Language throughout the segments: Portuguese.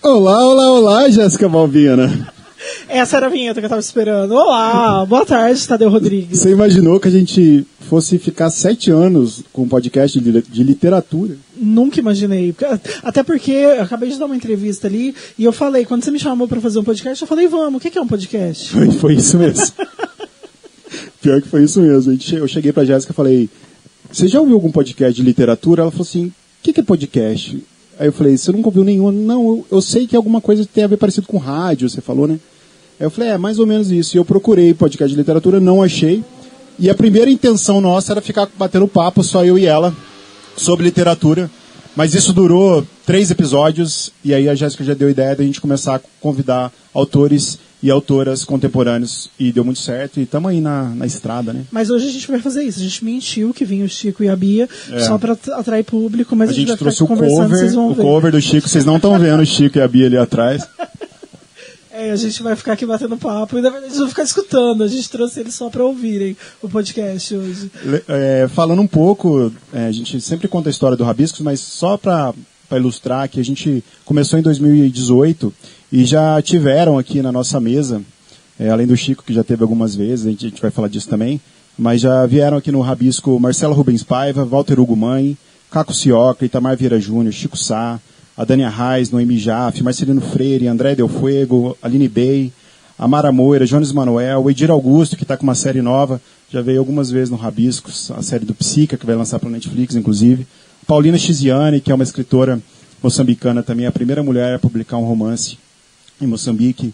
Olá, olá, olá, Jéssica Balbina. Essa era a vinheta que eu tava esperando. Olá, boa tarde, Tadeu Rodrigues. Você imaginou que a gente fosse ficar 7 anos com um podcast de literatura? Nunca imaginei. Até porque eu acabei de dar uma entrevista ali e eu falei, quando você me chamou pra fazer um podcast, eu falei, vamos, o que é um podcast? Foi isso mesmo. Pior que foi isso mesmo. Eu cheguei pra Jéssica e falei, você já ouviu algum podcast de literatura? Ela falou assim, o que é podcast? Aí eu falei, você nunca ouviu nenhum? Não, eu sei que é alguma coisa que tem a ver parecido com rádio, você falou, né? Aí eu falei, mais ou menos isso. E eu procurei podcast de literatura, não achei. E a primeira intenção nossa era ficar batendo papo, só eu e ela, sobre literatura. Mas isso durou 3 episódios, e aí a Jéssica já deu a ideia de a gente começar a convidar autores e autoras contemporâneos, e deu muito certo, e estamos aí na estrada, né? Mas hoje a gente vai fazer isso, a gente mentiu que vinha o Chico e a Bia, só para atrair público, mas a gente vai trouxe ficar conversando, vocês vão ver. O cover do Chico, vocês não estão vendo o Chico e a Bia ali atrás. A gente vai ficar aqui batendo papo, e na verdade eles vão ficar escutando, a gente trouxe eles só para ouvirem o podcast hoje. Falando um pouco, a gente sempre conta a história do Rabiscos, mas só para ilustrar que a gente começou em 2018 e já tiveram aqui na nossa mesa, além do Chico, que já teve algumas vezes, a gente vai falar disso também, mas já vieram aqui no Rabisco Marcelo Rubens Paiva, Walter Hugo Mãe, Caco Cioca, Itamar Vieira Júnior, Chico Sá, a Dânia Reis, Noemi Jaffe, Marcelino Freire, André Del Fuego, Aline Bey, Amara Moira, Jones Manuel, o Edir Augusto, que está com uma série nova, já veio algumas vezes no Rabiscos, a série do Psica, que vai lançar para o Netflix, inclusive. Paulina Chiziane, que é uma escritora moçambicana também, a primeira mulher a publicar um romance em Moçambique.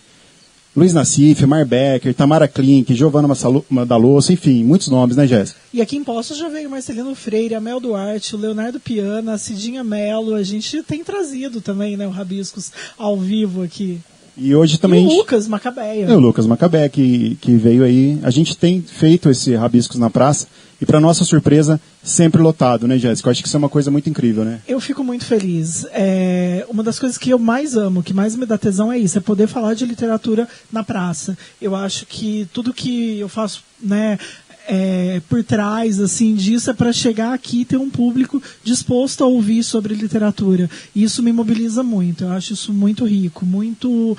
Luiz Nassif, Mar Becker, Tamara Klink, Giovanna Madaloso, enfim, muitos nomes, né, Jéssica? E aqui em Poços já veio Marcelino Freire, a Mel Duarte, o Leonardo Piana, a Cidinha Mello, a gente tem trazido também, né, o Rabiscos ao vivo aqui. E hoje também... E o Lucas Macabeia. O Lucas Macabeia, que veio aí. A gente tem feito esse Rabiscos na Praça e, para nossa surpresa, sempre lotado, né, Jéssica? Eu acho que isso é uma coisa muito incrível, né? Eu fico muito feliz. Uma das coisas que eu mais amo, que mais me dá tesão é isso, é poder falar de literatura na praça. Eu acho que tudo que eu faço, né... por trás assim disso é para chegar aqui e ter um público disposto a ouvir sobre literatura. E isso me mobiliza muito. Eu acho isso muito rico, muito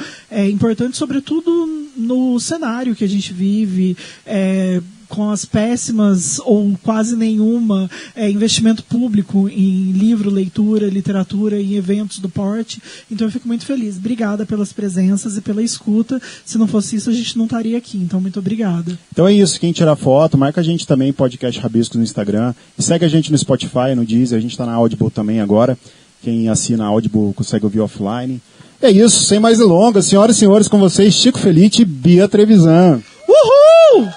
importante, sobretudo no cenário que a gente vive, com as péssimas ou quase nenhuma investimento público em livro, leitura, literatura, em eventos do porte. Então eu fico muito feliz. Obrigada pelas presenças e pela escuta. Se não fosse isso, a gente não estaria aqui. Então, muito obrigada. Então é isso. Quem tirar foto, marca a gente também, Podcast Rabiscos no Instagram. E segue a gente no Spotify, no Deezer. A gente está na Audible também agora. Quem assina a Audible consegue ouvir offline. É isso. Sem mais delongas. Senhoras e senhores, com vocês, Chico Felite e Bia Trevisan. Uhul!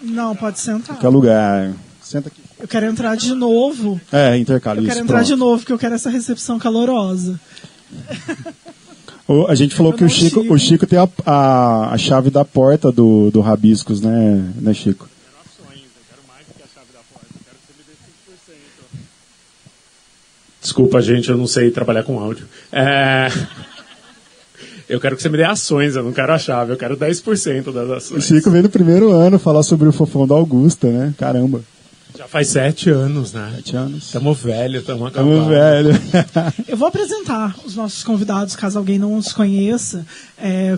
Não, pode sentar. Qualquer lugar. Senta aqui. Eu quero entrar de novo. Intercala isso. Eu quero entrar de novo, porque eu quero essa recepção calorosa. A gente falou que o Chico tem a chave da porta do Rabiscos, né, Chico? Eu quero mais do que a chave da porta. Eu quero que você me dê 5%. Desculpa, gente, eu não sei trabalhar com áudio. Eu quero que você me dê ações, eu não quero a chave, eu quero 10% das ações. O Chico veio no primeiro ano falar sobre o fofão da Augusta, né? Caramba. Já faz 7 anos, né? 7 anos. Tamo velho, tamo acabado. Tamo velho. Eu vou apresentar os nossos convidados, caso alguém não os conheça,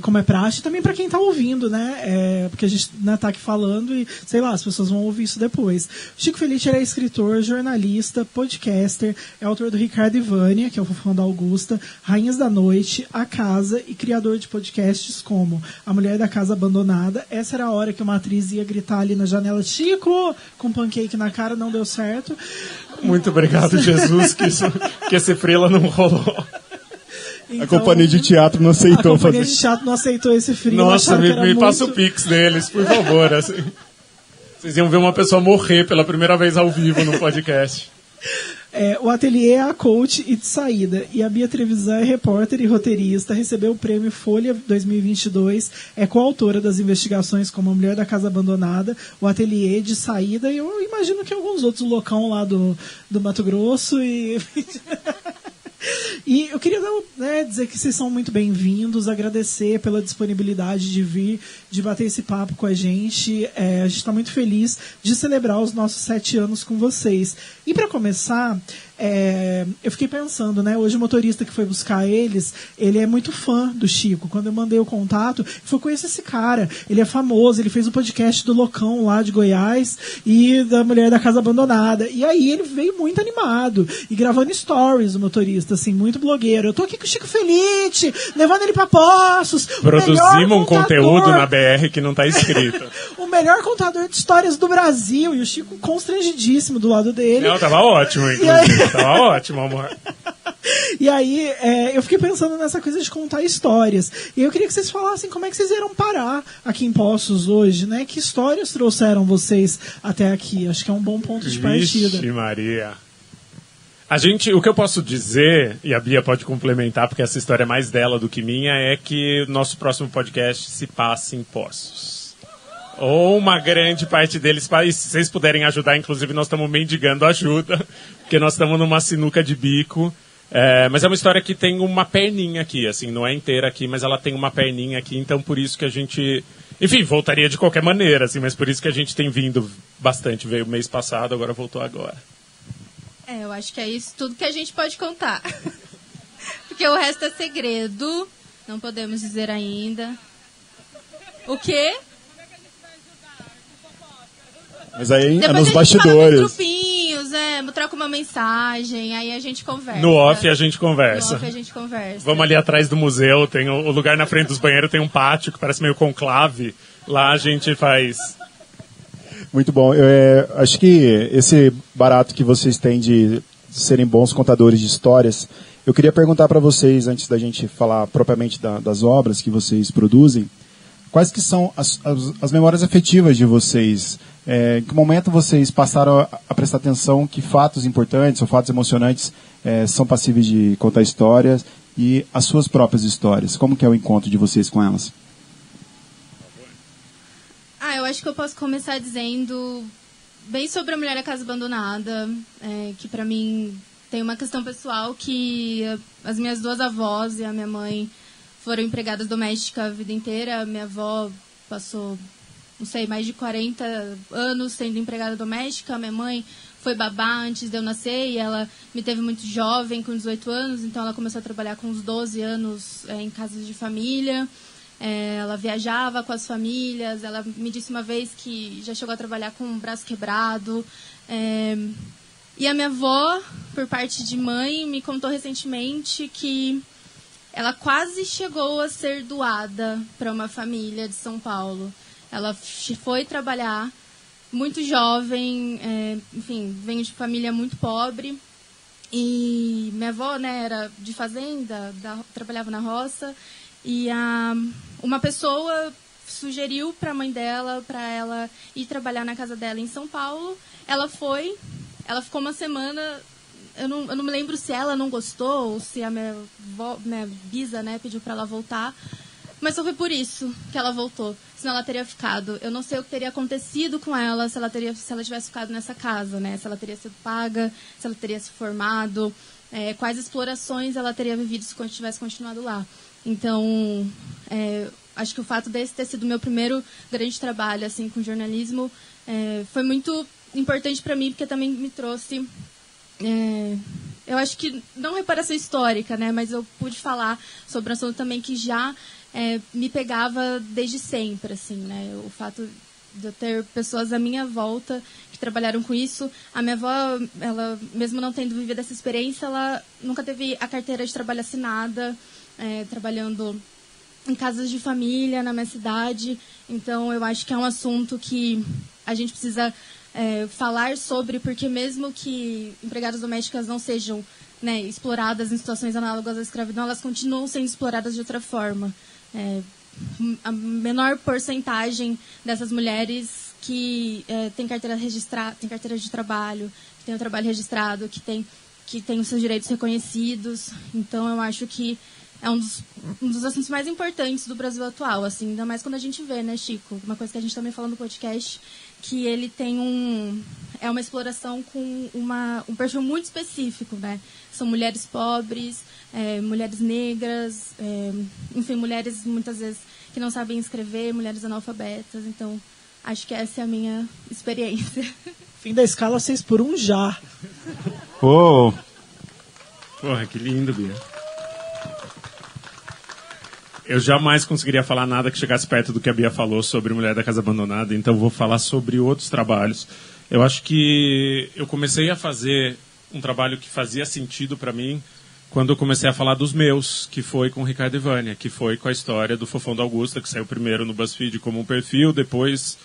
como é praxe, também para quem está ouvindo, né? Porque a gente está aqui falando e, sei lá, as pessoas vão ouvir isso depois. O Chico Felite é escritor, jornalista, podcaster, é autor do Ricardo e Vânia, que é o fofão da Augusta, Rainhas da Noite, A Casa e criador de podcasts como A Mulher da Casa Abandonada. Essa era a hora que uma atriz ia gritar ali na janela, Chico, com pancake na cara, não deu certo. Muito obrigado, Jesus, que esse freela não rolou. Então, a companhia de teatro não aceitou fazer. A companhia de teatro não aceitou esse freela. Nossa, me passa o pix deles, por favor. Assim. Vocês iam ver uma pessoa morrer pela primeira vez ao vivo no podcast. O ateliê é a coach e de saída. E a Bia Trevisan é repórter e roteirista, recebeu o prêmio Folha 2022, é coautora das investigações como A Mulher da Casa Abandonada, o ateliê de saída, e eu imagino que alguns outros locão lá do Mato Grosso. E eu queria dizer que vocês são muito bem-vindos, agradecer pela disponibilidade de vir, de bater esse papo com a gente. A gente está muito feliz de celebrar os nossos 7 anos com vocês. E para começar, eu fiquei pensando, né? Hoje o motorista que foi buscar eles, ele é muito fã do Chico. Quando eu mandei o contato, ele falou: conheço esse cara, ele é famoso, ele fez o podcast do Locão lá de Goiás e da Mulher da Casa Abandonada. E aí ele veio muito animado e gravando stories, o motorista, assim, muito blogueiro. Eu tô aqui com o Chico Felite, levando ele pra Poços. Produzimos um conteúdo na BR que não tá escrito. O melhor contador de histórias do Brasil. E o Chico constrangidíssimo do lado dele. Não, tava ótimo, inclusive. Tava ótimo, amor. E aí, eu fiquei pensando nessa coisa de contar histórias. E eu queria que vocês falassem como é que vocês vieram parar aqui em Poços hoje, né? Que histórias trouxeram vocês até aqui? Acho que é um bom ponto de partida. Vixe Maria. O que eu posso dizer, e a Bia pode complementar, porque essa história é mais dela do que minha, é que o nosso próximo podcast se passa em Poços. Ou uma grande parte deles, se vocês puderem ajudar, inclusive nós estamos mendigando ajuda, porque nós estamos numa sinuca de bico. Mas é uma história que tem uma perninha aqui, assim, não é inteira aqui, mas ela tem uma perninha aqui, então por isso que a gente... Enfim, voltaria de qualquer maneira, assim, mas por isso que a gente tem vindo bastante. Veio mês passado, agora voltou agora. Eu acho que é isso tudo que a gente pode contar. Porque o resto é segredo, não podemos dizer ainda. O quê? Mas aí depois é nos a gente bastidores. fala grupinhos, troca uma mensagem, aí a gente conversa. No off a gente conversa. No off a gente conversa. Vamos ali atrás do museu, tem o lugar na frente dos banheiros, tem um pátio que parece meio conclave. Lá a gente faz... Muito bom. Acho que esse barato que vocês têm de serem bons contadores de histórias, eu queria perguntar para vocês, antes da gente falar propriamente das obras que vocês produzem, quais que são as memórias afetivas de vocês? Em que momento vocês passaram a prestar atenção que fatos importantes ou fatos emocionantes são passíveis de contar histórias e as suas próprias histórias? Como que é o encontro de vocês com elas? Eu acho que eu posso começar dizendo bem sobre a Mulher da Casa Abandonada, que pra mim tem uma questão pessoal que as minhas 2 avós e a minha mãe foram empregadas domésticas a vida inteira. A minha avó passou, não sei, mais de 40 anos sendo empregada doméstica. A minha mãe foi babá antes de eu nascer e ela me teve muito jovem, com 18 anos, então ela começou a trabalhar com uns 12 anos em casas de família. Ela viajava com as famílias. Ela me disse uma vez que já chegou a trabalhar com um braço quebrado. E a minha avó, por parte de mãe, me contou recentemente que ela quase chegou a ser doada para uma família de São Paulo. Ela foi trabalhar muito jovem, enfim, vem de família muito pobre. E minha avó, era de fazenda, trabalhava na roça. E uma pessoa sugeriu para a mãe dela, para ela ir trabalhar na casa dela em São Paulo. Ela foi, ela ficou uma semana, eu não me lembro se ela não gostou ou se a minha bisa, pediu para ela voltar. Mas só foi por isso que ela voltou, senão ela teria ficado. Eu não sei o que teria acontecido com ela se ela tivesse ficado nessa casa, se ela teria sido paga, se ela teria se formado, quais explorações ela teria vivido se tivesse continuado lá. Então, acho que o fato desse ter sido o meu primeiro grande trabalho assim, com jornalismo foi muito importante para mim, porque também me trouxe... eu acho que não reparação histórica, mas eu pude falar sobre um assunto também que já me pegava desde sempre. Assim, o fato de eu ter pessoas à minha volta que trabalharam com isso. A minha avó, ela, mesmo não tendo vivido essa experiência, ela nunca teve a carteira de trabalho assinada, trabalhando em casas de família na minha cidade. Então, eu acho que é um assunto que a gente precisa falar sobre, porque mesmo que empregadas domésticas não sejam exploradas em situações análogas à escravidão, elas continuam sendo exploradas de outra forma. A menor porcentagem dessas mulheres que tem carteira registrada, tem carteira de trabalho, que tem o trabalho registrado, que tem os seus direitos reconhecidos. Então, eu acho que é um dos assuntos mais importantes do Brasil atual, assim, ainda mais quando a gente vê, Chico? Uma coisa que a gente também falou no podcast, que ele tem é uma exploração com um perfil muito específico, né? São mulheres pobres, mulheres negras, enfim, mulheres muitas vezes que não sabem escrever, mulheres analfabetas. Então, acho que essa é a minha experiência. Fim da escala 6 por 1 já. Oh. Porra, que lindo, Bia. Eu jamais conseguiria falar nada que chegasse perto do que a Bia falou sobre Mulher da Casa Abandonada, então vou falar sobre outros trabalhos. Eu acho que eu comecei a fazer um trabalho que fazia sentido para mim quando eu comecei a falar dos meus, que foi com o Ricardo e Vânia, que foi com a história do Fofão da Augusta, que saiu primeiro no BuzzFeed como um perfil, depois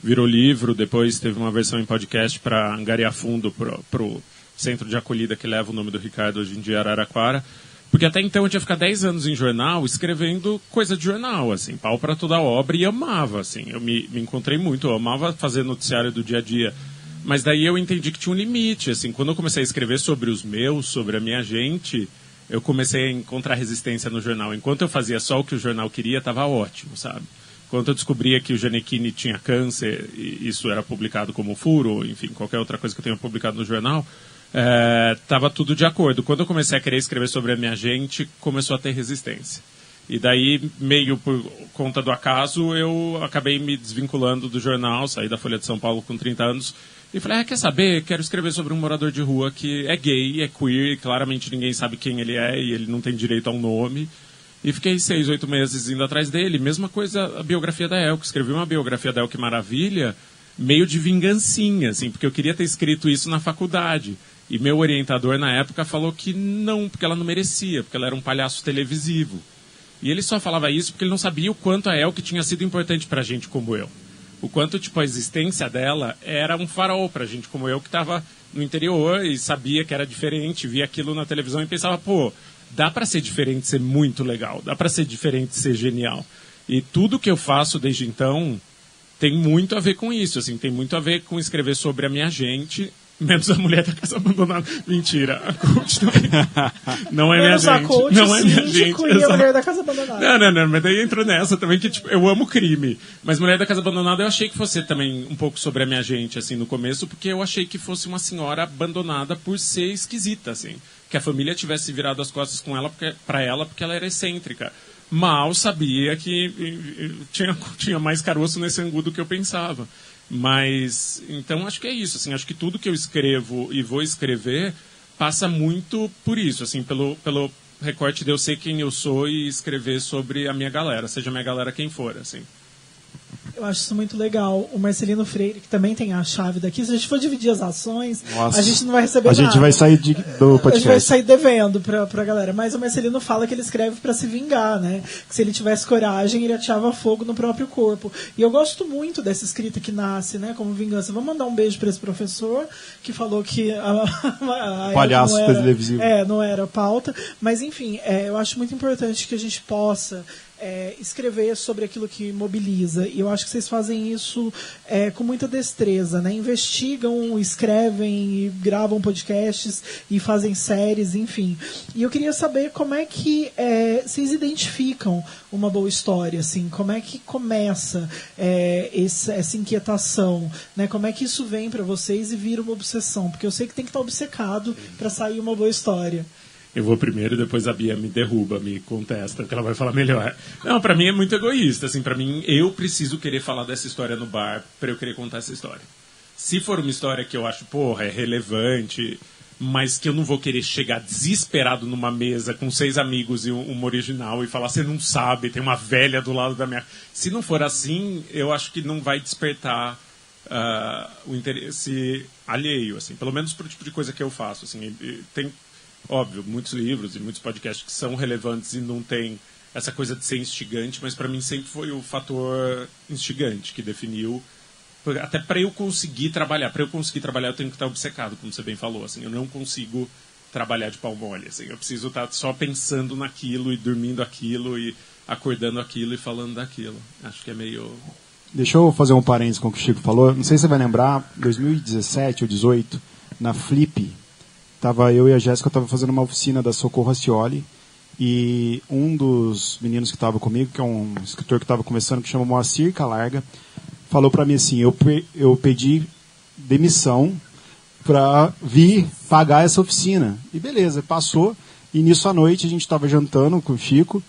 virou livro, depois teve uma versão em podcast para angariar fundo para o centro de acolhida que leva o nome do Ricardo hoje em dia, Araraquara. Porque até então eu tinha ficado 10 anos em jornal, escrevendo coisa de jornal, assim, pau para toda a obra, e amava, assim. Eu me encontrei muito, eu amava fazer noticiário do dia a dia. Mas daí eu entendi que tinha um limite, assim. Quando eu comecei a escrever sobre os meus, sobre a minha gente, eu comecei a encontrar resistência no jornal. Enquanto eu fazia só o que o jornal queria, estava ótimo, sabe? Quando eu descobria que o Gianecchini tinha câncer, e isso era publicado como furo, enfim, qualquer outra coisa que eu tenha publicado no jornal, estava tudo de acordo. Quando eu comecei a querer escrever sobre a minha gente, começou a ter resistência. E daí, meio por conta do acaso, eu acabei me desvinculando do jornal, saí da Folha de São Paulo com 30 anos, e falei, quer saber? Quero escrever sobre um morador de rua que é gay, é queer, e claramente ninguém sabe quem ele é, e ele não tem direito a um nome. E fiquei 6, 8 meses indo atrás dele. Mesma coisa a biografia da Elke. Escrevi uma biografia da Elke Maravilha, meio de vingancinha, assim, porque eu queria ter escrito isso na faculdade. E meu orientador, na época, falou que não, porque ela não merecia, porque ela era um palhaço televisivo. E ele só falava isso porque ele não sabia o quanto a Elke tinha sido importante pra gente como eu. O quanto, tipo, a existência dela era um farol pra gente como eu, que estava no interior e sabia que era diferente, via aquilo na televisão e pensava, pô, dá pra ser diferente, ser muito legal, dá pra ser diferente, ser genial. E tudo que eu faço desde então tem muito a ver com isso, assim, tem muito a ver com escrever sobre a minha gente, menos a Mulher da Casa Abandonada. Mentira, a Coach não é minha gente. Coach, não é minha gente. E a Mulher da Casa Abandonada. Não, mas daí entrou nessa também que, tipo, eu amo crime. Mas Mulher da Casa Abandonada eu achei que fosse também um pouco sobre a minha gente, assim, no começo, porque eu achei que fosse uma senhora abandonada por ser esquisita, assim. Que a família tivesse virado as costas com ela pra ela porque ela era excêntrica. Mal sabia que tinha mais caroço nesse angu do que eu pensava. Mas, então, acho que é isso. Assim, acho que tudo que eu escrevo e vou escrever passa muito por isso, assim, pelo recorte de eu ser quem eu sou e escrever sobre a minha galera, seja a minha galera quem for, assim. Eu acho isso muito legal. O Marcelino Freire, que também tem a chave daqui, se a gente for dividir as ações, nossa, a gente não vai receber nada. A gente vai sair do podcast. A gente vai sair devendo pra galera. Mas o Marcelino fala que ele escreve pra se vingar, né? Que se ele tivesse coragem, ele ateava fogo no próprio corpo. E eu gosto muito dessa escrita que nasce, né? Como vingança. Vamos mandar um beijo pra esse professor, que falou que a palhaço televisivo. Não era pauta. Mas, enfim, eu acho muito importante que a gente possa escrever sobre aquilo que mobiliza. E eu acho que vocês fazem isso com muita destreza, né? Investigam, escrevem, gravam podcasts e fazem séries, enfim. E eu queria saber como é que vocês identificam uma boa história, assim, como é que começa essa inquietação, né? Como é que isso vem para vocês e vira uma obsessão? Porque eu sei que tem que estar obcecado para sair uma boa história. Eu vou primeiro e depois a Bia me derruba, me contesta, porque ela vai falar melhor. Não, pra mim é muito egoísta, assim, pra mim eu preciso querer falar dessa história no bar pra eu querer contar essa história. Se for uma história que eu acho, porra, é relevante, mas que eu não vou querer chegar desesperado numa mesa com 6 amigos e uma original e falar, você não sabe, tem uma velha do lado da minha... Se não for assim, eu acho que não vai despertar o interesse alheio, assim, pelo menos pro tipo de coisa que eu faço, assim, tem... Óbvio, muitos livros e muitos podcasts que são relevantes e não tem essa coisa de ser instigante, mas para mim sempre foi o fator instigante que definiu. Até para eu conseguir trabalhar. Para eu conseguir trabalhar, eu tenho que estar obcecado, como você bem falou. Assim, eu não consigo trabalhar de pau mole. Assim, eu preciso estar só pensando naquilo e dormindo aquilo e acordando aquilo e falando daquilo. Acho que é meio... Deixa eu fazer um parênteses com o que o Chico falou. Não sei se você vai lembrar, 2017 ou 2018, na Flip, eu e a Jéssica estava fazendo uma oficina da Socorro Racioli e um dos meninos que estava comigo, que é um escritor que estava começando, que chama Moacir Calarga, falou para mim assim, eu pedi demissão para vir pagar essa oficina. E beleza, passou. E nisso à noite a gente estava jantando com o Chico.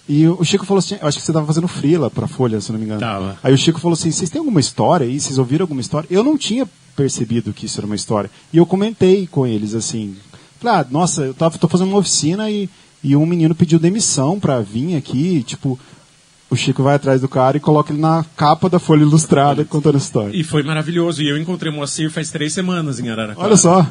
E o Chico falou assim, eu acho que você estava fazendo freela para Folha, se não me engano. Tava. Aí o Chico falou assim, vocês têm alguma história aí? Vocês ouviram alguma história? Eu não tinha percebido que isso era uma história. E eu comentei com eles assim, falei, nossa, eu tô fazendo uma oficina e um menino pediu demissão para vir aqui, tipo... O Chico vai atrás do cara e coloca ele na capa da Folha Ilustrada contando a história. E foi maravilhoso. E eu encontrei o Moacir faz 3 semanas em Araraquara. Olha só.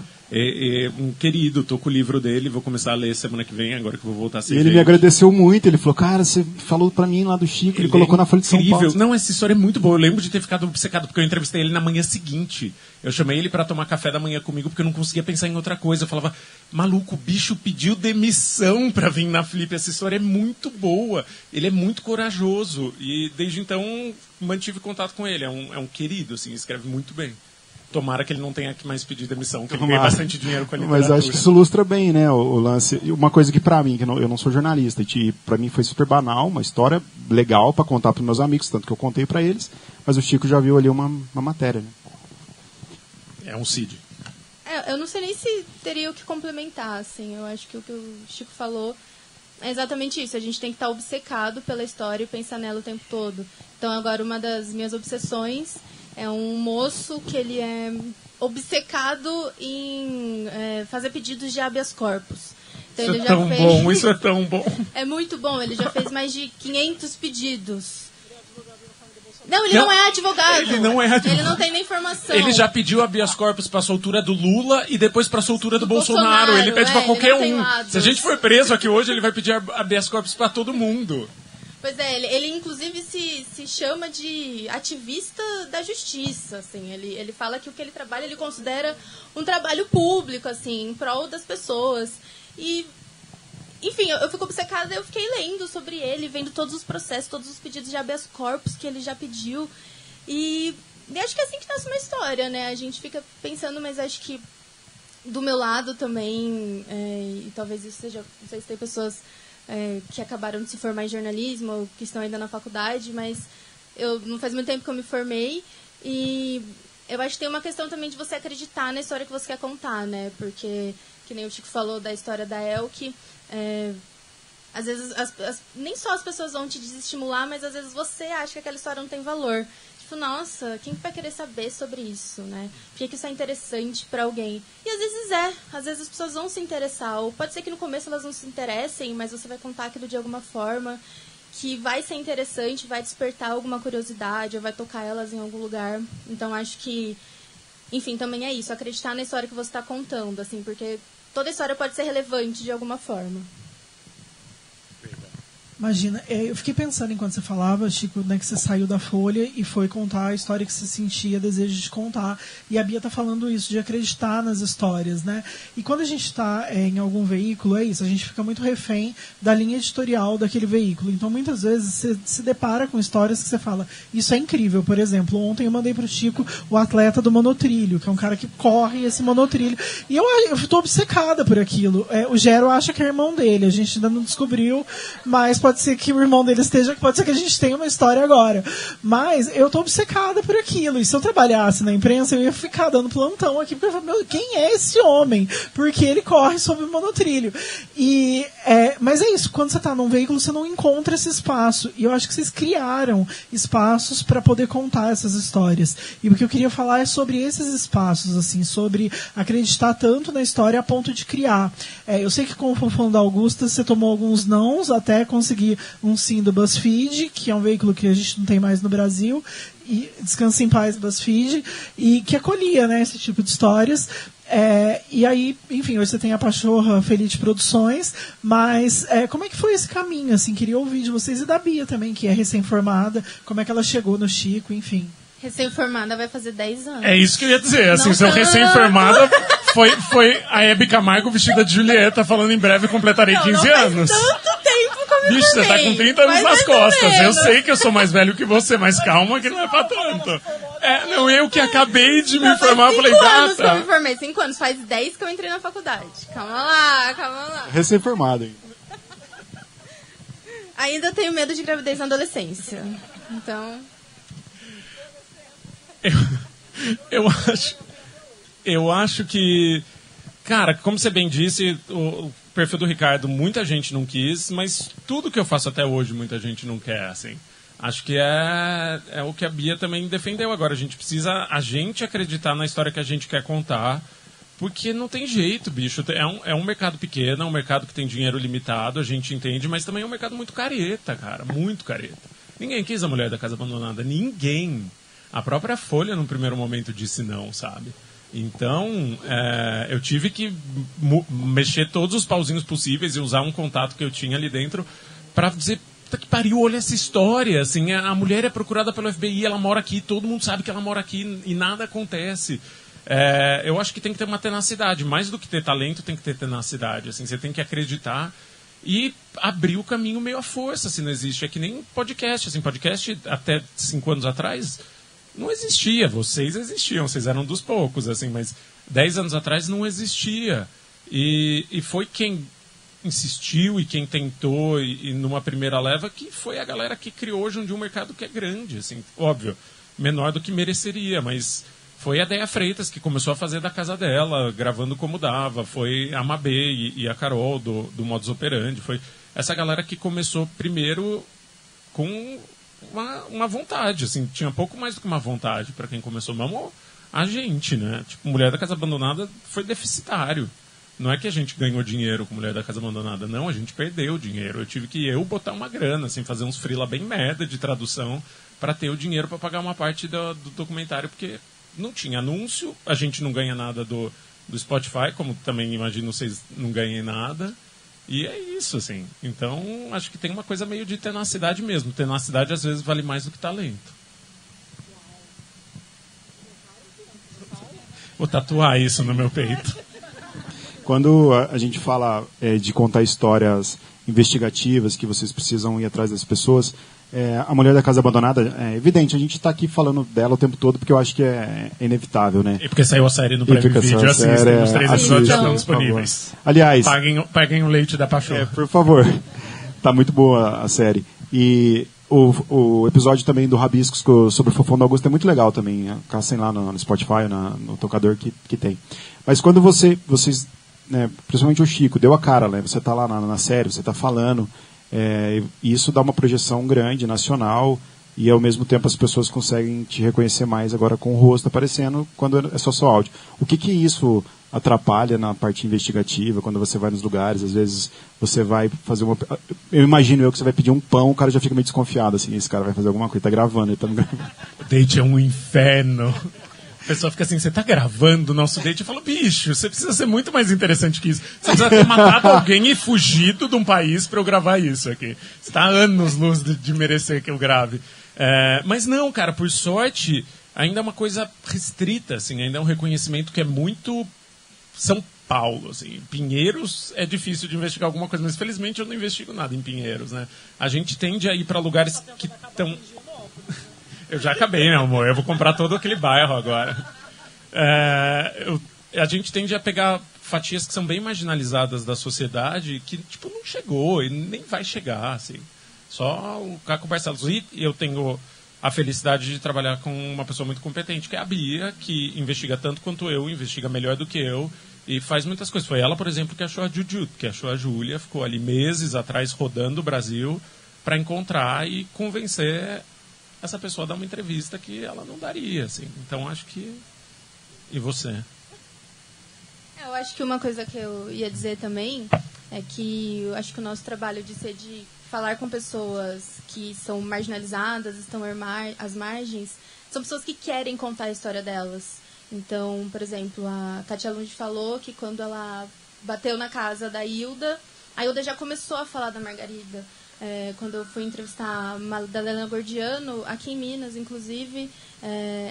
Um querido, tô com o livro dele, vou começar a ler semana que vem, agora que eu vou voltar a ser E ele gente. me agradeceu muito, ele falou, cara, você falou pra mim lá do Chico, ele colocou na Folha de São Paulo. Não, essa história é muito boa, eu lembro de ter ficado obcecado, porque eu entrevistei ele na manhã seguinte, eu chamei ele pra tomar café da manhã comigo, porque eu não conseguia pensar em outra coisa, eu falava, maluco, o bicho pediu demissão pra vir na Flip, essa história é muito boa, ele é muito corajoso, e desde então mantive contato com ele, é um querido, assim, escreve muito bem. Tomara que ele não tenha que mais pedir demissão, que ele ganha bastante dinheiro com a literatura. Mas acho que isso ilustra bem, né, o lance. Uma coisa que pra mim, que eu não sou jornalista, e pra mim foi super banal, uma história legal pra contar pros meus amigos, tanto que eu contei pra eles, mas o Chico já viu ali uma matéria, né? É um Cid. Eu não sei nem se teria o que complementar, assim, eu acho que o que o Chico falou é exatamente isso, a gente tem que estar obcecado pela história e pensar nela o tempo todo. Então agora uma das minhas obsessões é um moço que ele é obcecado em fazer pedidos de habeas corpus. Então, Isso ele é já tão fez... bom, isso é tão bom. É muito bom, ele já fez mais de 500 pedidos. Não, ele não é advogado. Ele não é advogado. Ele não tem nem formação. Ele já pediu habeas corpus pra soltura do Lula e depois pra soltura do Bolsonaro. Ele pede pra qualquer um. Se a gente for preso aqui hoje, ele vai pedir habeas corpus pra todo mundo. Pois é, ele inclusive se chama de ativista da justiça, assim, ele fala que o que ele trabalha, ele considera um trabalho público, assim, em prol das pessoas, e, enfim, eu fico obcecada, eu fiquei lendo sobre ele, vendo todos os processos, todos os pedidos de habeas corpus que ele já pediu, e acho que é assim que nasce uma história, né, a gente fica pensando, mas acho que do meu lado também, e talvez isso seja, não sei se tem pessoas... que acabaram de se formar em jornalismo ou que estão ainda na faculdade, mas não faz muito tempo que eu me formei e eu acho que tem uma questão também de você acreditar na história que você quer contar, né? Porque, que nem o Chico falou da história da Elke, às vezes nem só as pessoas vão te desestimular, mas às vezes você acha que aquela história não tem valor. Tipo, nossa, quem vai querer saber sobre isso, né? Por que isso é interessante pra alguém? E às vezes as pessoas vão se interessar, ou pode ser que no começo elas não se interessem, mas você vai contar aquilo de alguma forma que vai ser interessante, vai despertar alguma curiosidade, ou vai tocar elas em algum lugar. Então acho que, enfim, também é isso, acreditar na história que você está contando, assim, porque toda história pode ser relevante de alguma forma. Imagina, eu fiquei pensando enquanto você falava, Chico, né, que você saiu da Folha e foi contar a história que você sentia desejo de contar. E a Bia tá falando isso, de acreditar nas histórias, né? E quando a gente está em algum veículo, é isso, a gente fica muito refém da linha editorial daquele veículo. Então, muitas vezes, você se depara com histórias que você fala, isso é incrível. Por exemplo, ontem eu mandei pro Chico o atleta do monotrilho, que é um cara que corre esse monotrilho. E eu tô obcecada por aquilo. O Gero acha que é irmão dele, a gente ainda não descobriu, mas pode ser que o irmão dele esteja, pode ser que a gente tenha uma história agora. Mas eu tô obcecada por aquilo. E se eu trabalhasse na imprensa, eu ia ficar dando plantão aqui, porque eu falo, quem é esse homem? Porque ele corre sobre o monotrilho. Mas é isso, quando você tá num veículo, você não encontra esse espaço. E eu acho que vocês criaram espaços para poder contar essas histórias. E o que eu queria falar é sobre esses espaços, assim, sobre acreditar tanto na história a ponto de criar. Eu sei que com o Fofão da Augusta você tomou alguns nãos até conseguir um sim do BuzzFeed, que é um veículo que a gente não tem mais no Brasil, e Descansa em Paz BuzzFeed, e que acolhia, né, esse tipo de histórias. E aí, enfim, hoje você tem a Pachorra Felite Produções, mas como é que foi esse caminho? Assim, queria ouvir de vocês e da Bia também, que é recém-formada, como é que ela chegou no Chico, enfim. Recém-formada vai fazer 10 anos. É isso que eu ia dizer, assim, seu recém-formada foi a Hebe Camargo vestida de Julieta falando em breve completarei 15 anos. Tanto tempo que eu me Bicho, você tá com 30 anos nas costas. Eu sei que eu sou mais velho que você, mas calma que não é pra tanto. Não, eu que acabei de me formar, falei, 5 anos que eu me gata. formei, 5 anos. Faz 10 que eu entrei na faculdade. Calma lá. Recém-formado, hein? Ainda tenho medo de gravidez na adolescência. Então... Eu acho que, cara, como você bem disse, o perfil do Ricardo muita gente não quis, mas tudo que eu faço até hoje muita gente não quer, assim. Acho que é o que a Bia também defendeu agora. A gente precisa acreditar na história que a gente quer contar, porque não tem jeito, bicho. É um mercado pequeno, é um mercado que tem dinheiro limitado, a gente entende, mas também é um mercado muito careta, cara, muito careta. Ninguém quis a Mulher da Casa Abandonada, ninguém. A própria Folha, num primeiro momento, disse não, sabe? Então, eu tive que mexer todos os pauzinhos possíveis e usar um contato que eu tinha ali dentro para dizer, puta que pariu, olha essa história, assim, a mulher é procurada pelo FBI, ela mora aqui, todo mundo sabe que ela mora aqui e nada acontece. Eu acho que tem que ter uma tenacidade, mais do que ter talento, tem que ter tenacidade, assim, você tem que acreditar e abrir o caminho meio à força, se não existe. É que nem podcast, assim, podcast até 5 anos atrás não existia, vocês existiam, vocês eram dos poucos, assim, mas 10 anos atrás não existia. E foi quem insistiu e quem tentou e numa primeira leva que foi a galera que criou hoje um mercado que é grande, assim, óbvio, menor do que mereceria, mas foi a Déia Freitas que começou a fazer da casa dela, gravando como dava, foi a Mabê e a Carol do Modus Operandi, foi essa galera que começou primeiro com uma vontade, assim, tinha pouco mais do que uma vontade para quem começou, mesmo a gente, né? Tipo, Mulher da Casa Abandonada foi deficitário. Não é que a gente ganhou dinheiro com Mulher da Casa Abandonada, não, a gente perdeu dinheiro. Eu tive que botar uma grana, assim, fazer uns freela bem merda de tradução para ter o dinheiro para pagar uma parte do documentário, porque não tinha anúncio, a gente não ganha nada do Spotify, como também imagino vocês não ganhem nada. E é isso, assim. Então, acho que tem uma coisa meio de tenacidade mesmo. Tenacidade, às vezes, vale mais do que talento. Vou tatuar isso no meu peito. Quando a gente fala de contar histórias investigativas, que vocês precisam ir atrás das pessoas, a Mulher da Casa Abandonada, é evidente, a gente está aqui falando dela o tempo todo porque eu acho que é inevitável, né? E porque saiu a série no Prime Video, assistem, os 3 episódios já estão disponíveis. Aliás, paguem o leite da Pachorra. Por favor, tá muito boa a série. E o episódio também do Rabiscos sobre o Fofão do Augusto é muito legal também, caçem lá no Spotify, no tocador que tem. Mas quando vocês, né, principalmente o Chico, deu a cara, né? Você está lá na série, você está falando, e isso dá uma projeção grande, nacional, e ao mesmo tempo as pessoas conseguem te reconhecer mais agora com o rosto aparecendo quando é só áudio. O que isso atrapalha na parte investigativa, quando você vai nos lugares, às vezes você vai fazer uma... Eu imagino que você vai pedir um pão, o cara já fica meio desconfiado, assim, esse cara vai fazer alguma coisa, ele tá gravando, ele tá gravando. O date é um inferno. A pessoa fica assim, você tá gravando o nosso date? Eu falo, bicho, você precisa ser muito mais interessante que isso. Você precisa ter matado alguém e fugido de um país para eu gravar isso aqui. Você tá anos-luz de merecer que eu grave. Mas não, cara, por sorte, ainda é uma coisa restrita, assim, ainda é um reconhecimento que é muito São Paulo, assim. Pinheiros é difícil de investigar alguma coisa, mas felizmente eu não investigo nada em Pinheiros, né? A gente tende a ir para lugares que estão... Eu já acabei, meu amor. Eu vou comprar todo aquele bairro agora. A gente tende a pegar fatias que são bem marginalizadas da sociedade, que, tipo, não chegou e nem vai chegar, assim. Só o Caco Barcelos. E eu tenho a felicidade de trabalhar com uma pessoa muito competente, que é a Bia, que investiga tanto quanto eu, investiga melhor do que eu, e faz muitas coisas. Foi ela, por exemplo, que achou a Juju, que achou a Júlia, ficou ali meses atrás rodando o Brasil para encontrar e convencer essa pessoa a dar uma entrevista que ela não daria, assim. Então, acho que... E você? Eu acho que uma coisa que eu ia dizer também é que eu acho que o nosso trabalho de falar com pessoas que são marginalizadas, estão às margens, são pessoas que querem contar a história delas. Então, por exemplo, a Katia Lund falou que quando ela bateu na casa da Hilda, a Hilda já começou a falar da Margarida. Quando eu fui entrevistar a Madalena Gordiano, aqui em Minas, inclusive,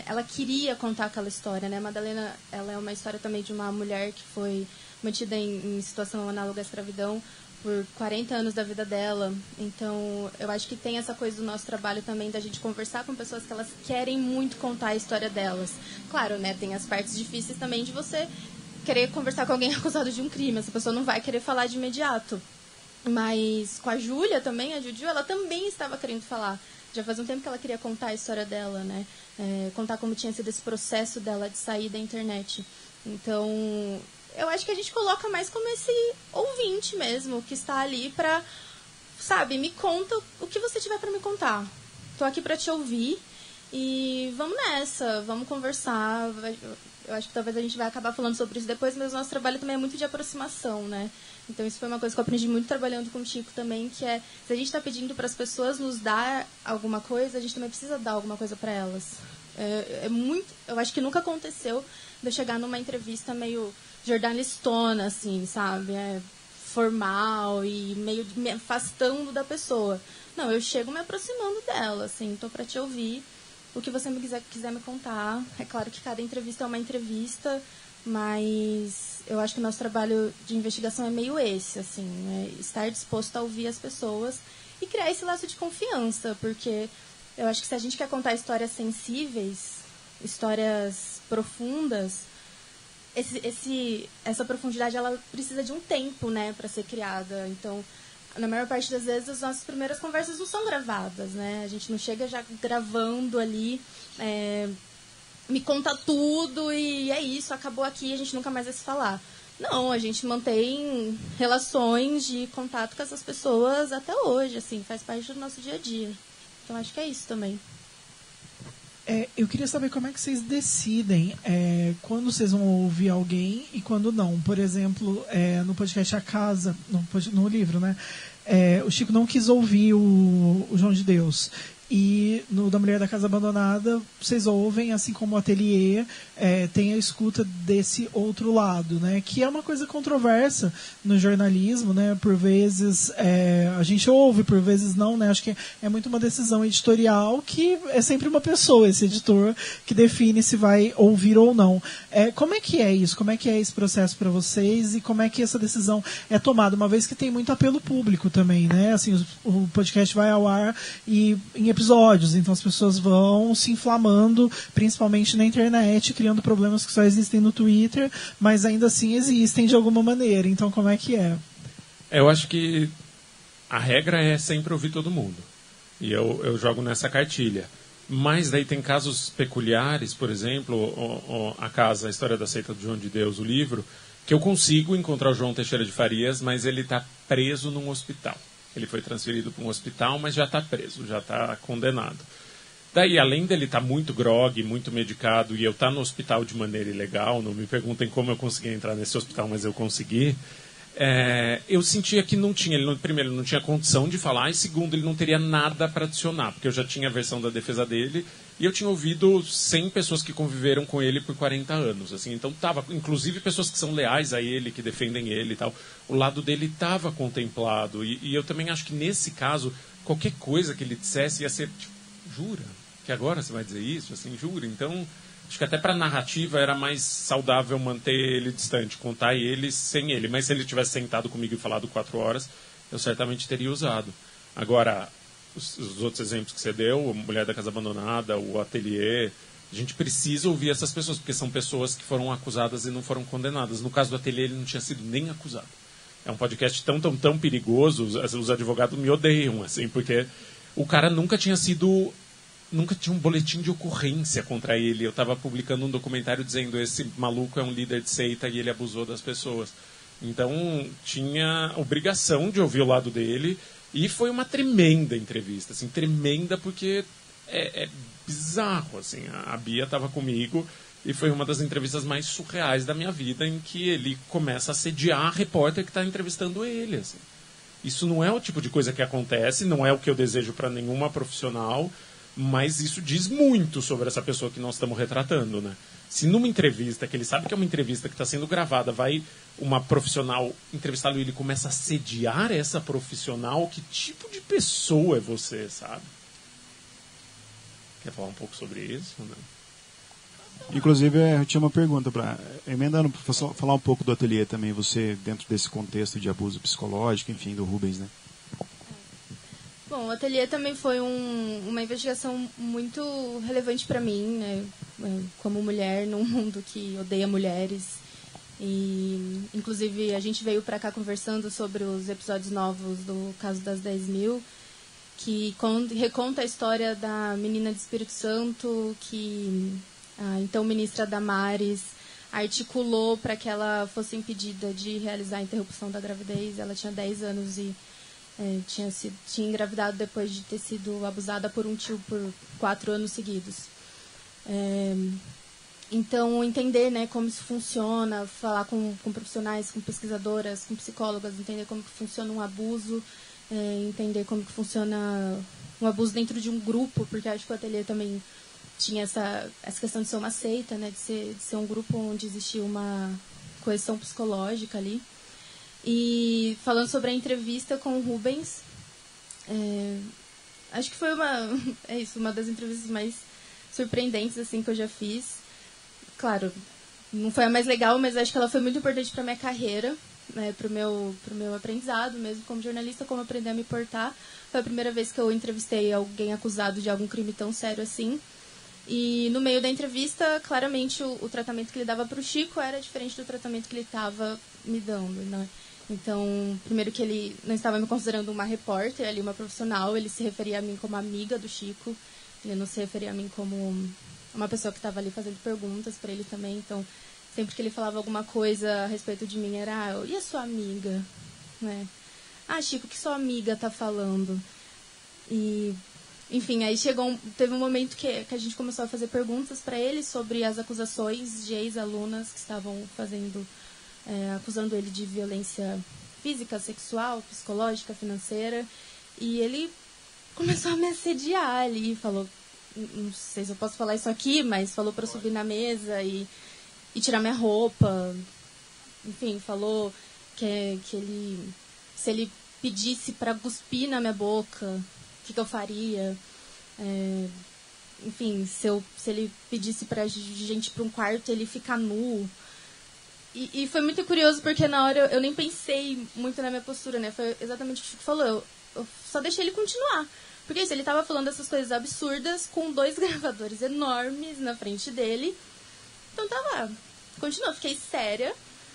ela queria contar aquela história, né? A Madalena, ela é uma história também de uma mulher que foi mantida em situação análoga à escravidão por 40 anos da vida dela. Então, eu acho que tem essa coisa do nosso trabalho também, da gente conversar com pessoas que elas querem muito contar a história delas. Claro, né? Tem as partes difíceis também de você querer conversar com alguém acusado de um crime. Essa pessoa não vai querer falar de imediato. Mas com a Júlia também, a Juju, ela também estava querendo falar. Já faz um tempo que ela queria contar a história dela, né? Contar como tinha sido esse processo dela de sair da internet. Então, eu acho que a gente coloca mais como esse ouvinte mesmo, que está ali para, sabe, me conta o que você tiver para me contar. Estou aqui para te ouvir e vamos nessa, vamos conversar. Eu acho que talvez a gente vai acabar falando sobre isso depois, mas o nosso trabalho também é muito de aproximação, né? Então, isso foi uma coisa que eu aprendi muito trabalhando com o Chico também, que é, se a gente está pedindo para as pessoas nos dar alguma coisa, a gente também precisa dar alguma coisa para elas. Eu acho que nunca aconteceu de eu chegar numa entrevista meio jornalistona, assim, sabe? Formal e meio me afastando da pessoa. Não, eu chego me aproximando dela, assim, estou para te ouvir. O que você quiser me contar. É claro que cada entrevista é uma entrevista, mas eu acho que o nosso trabalho de investigação é meio esse, assim, né? Estar disposto a ouvir as pessoas e criar esse laço de confiança, porque eu acho que se a gente quer contar histórias sensíveis, histórias profundas, essa profundidade ela precisa de um tempo, né, para ser criada. Então, na maior parte das vezes, as nossas primeiras conversas não são gravadas, né? A gente não chega já gravando ali, me conta tudo e é isso, acabou aqui, a gente nunca mais vai se falar. Não, a gente mantém relações de contato com essas pessoas até hoje, assim, faz parte do nosso dia a dia. Então, acho que é isso também. Eu queria saber como é que vocês decidem quando vocês vão ouvir alguém e quando não. Por exemplo, no podcast A Casa, no livro, né? O Chico não quis ouvir o João de Deus. E no da Mulher da Casa Abandonada, vocês ouvem, assim como o Ateliê, tem a escuta desse outro lado, né? Que é uma coisa controversa no jornalismo, né? Por vezes a gente ouve, por vezes não, né? Acho que é muito uma decisão editorial que é sempre uma pessoa, esse editor, que define se vai ouvir ou não. Como é que é isso? Como é que é esse processo para vocês? E como é que essa decisão é tomada? Uma vez que tem muito apelo público também, né? Assim, o podcast vai ao ar e em episódios, então as pessoas vão se inflamando, principalmente na internet, criando problemas que só existem no Twitter, mas ainda assim existem de alguma maneira. Então, como é que é? Eu acho que a regra é sempre ouvir todo mundo. E eu jogo nessa cartilha. Mas daí tem casos peculiares, por exemplo, a História da Seita do João de Deus, o livro, que eu consigo encontrar o João Teixeira de Farias, mas ele está preso num hospital. Ele foi transferido para um hospital, mas já está preso, já está condenado. Daí, além dele estar muito grogue, muito medicado, e eu estar no hospital de maneira ilegal, não me perguntem como eu consegui entrar nesse hospital, mas eu consegui, eu sentia que não tinha, primeiro, ele não tinha condição de falar, e segundo, ele não teria nada para adicionar, porque eu já tinha a versão da defesa dele, e eu tinha ouvido 100 pessoas que conviveram com ele por 40 anos. Assim, então, inclusive pessoas que são leais a ele, que defendem ele e tal. O lado dele estava contemplado. E eu também acho que, nesse caso, qualquer coisa que ele dissesse ia ser, tipo, jura? Que agora você vai dizer isso? Assim, jura? Então, acho que até para a narrativa era mais saudável manter ele distante, contar ele sem ele. Mas se ele tivesse sentado comigo e falado 4 horas, eu certamente teria usado. Agora, os outros exemplos que você deu, a Mulher da Casa Abandonada, o Ateliê, a gente precisa ouvir essas pessoas, porque são pessoas que foram acusadas e não foram condenadas. No caso do Ateliê, ele não tinha sido nem acusado. É um podcast tão perigoso, os advogados me odeiam, assim, porque o cara nunca tinha um boletim de ocorrência contra ele. Eu estava publicando um documentário dizendo esse maluco é um líder de seita e ele abusou das pessoas. Então, tinha obrigação de ouvir o lado dele. E foi uma tremenda entrevista, assim, tremenda porque é bizarro, assim. A Bia estava comigo e foi uma das entrevistas mais surreais da minha vida, em que ele começa a assediar a repórter que está entrevistando ele, assim. Isso não é o tipo de coisa que acontece, não é o que eu desejo para nenhuma profissional, mas isso diz muito sobre essa pessoa que nós estamos retratando, né? Se numa entrevista, que ele sabe que é uma entrevista que está sendo gravada, vai uma profissional entrevistá-lo e ele começa a assediar essa profissional, que tipo de pessoa é você, sabe? Quer falar um pouco sobre isso, né? Inclusive, eu tinha uma pergunta para emendando, para falar um pouco do Ateliê também, você dentro desse contexto de abuso psicológico, enfim, do Rubens, né? Bom, o Ateliê também foi uma investigação muito relevante para mim, né? Como mulher num mundo que odeia mulheres E, inclusive, a gente veio para cá conversando sobre os episódios novos do Caso das 10.000, que reconta a história da menina de Espírito Santo, que a então ministra Damares articulou para que ela fosse impedida de realizar a interrupção da gravidez. Ela tinha 10 anos e tinha engravidado depois de ter sido abusada por um tio por 4 anos seguidos. Então, entender, né, como isso funciona, falar com profissionais, com pesquisadoras, com psicólogas, entender como que funciona um abuso, entender como que funciona um abuso dentro de um grupo, porque acho que o ateliê também tinha essa questão de ser uma seita, né, de ser um grupo onde existia uma coesão psicológica ali. E falando sobre a entrevista com o Rubens, acho que foi uma das entrevistas mais surpreendentes assim, que eu já fiz. Claro, não foi a mais legal, mas acho que ela foi muito importante para a minha carreira, né, para o meu aprendizado, mesmo como jornalista, como aprender a me portar. Foi a primeira vez que eu entrevistei alguém acusado de algum crime tão sério assim. E no meio da entrevista, claramente, o tratamento que ele dava para o Chico era diferente do tratamento que ele estava me dando, né? Então, primeiro que ele não estava me considerando uma repórter, ali uma profissional, ele se referia a mim como amiga do Chico, ele não se referia a mim como uma pessoa que estava ali fazendo perguntas para ele também. Então, sempre que ele falava alguma coisa a respeito de mim, era, e a sua amiga? Né? Chico, o que sua amiga tá falando? E, enfim, aí teve um momento que a gente começou a fazer perguntas para ele sobre as acusações de ex-alunas que estavam acusando ele de violência física, sexual, psicológica, financeira. E ele começou a me assediar ali, falou, não sei se eu posso falar isso aqui, mas falou para subir na mesa e tirar minha roupa. Enfim, falou que se ele pedisse para cuspir na minha boca, o que eu faria. Enfim, se ele pedisse pra gente ir para um quarto, ele ficar nu. E foi muito curioso, porque na hora eu nem pensei muito na minha postura, né? Foi exatamente o que o Chico falou. Eu só deixei ele continuar. Porque isso, ele estava falando essas coisas absurdas com 2 gravadores enormes na frente dele. Então continuou, fiquei séria,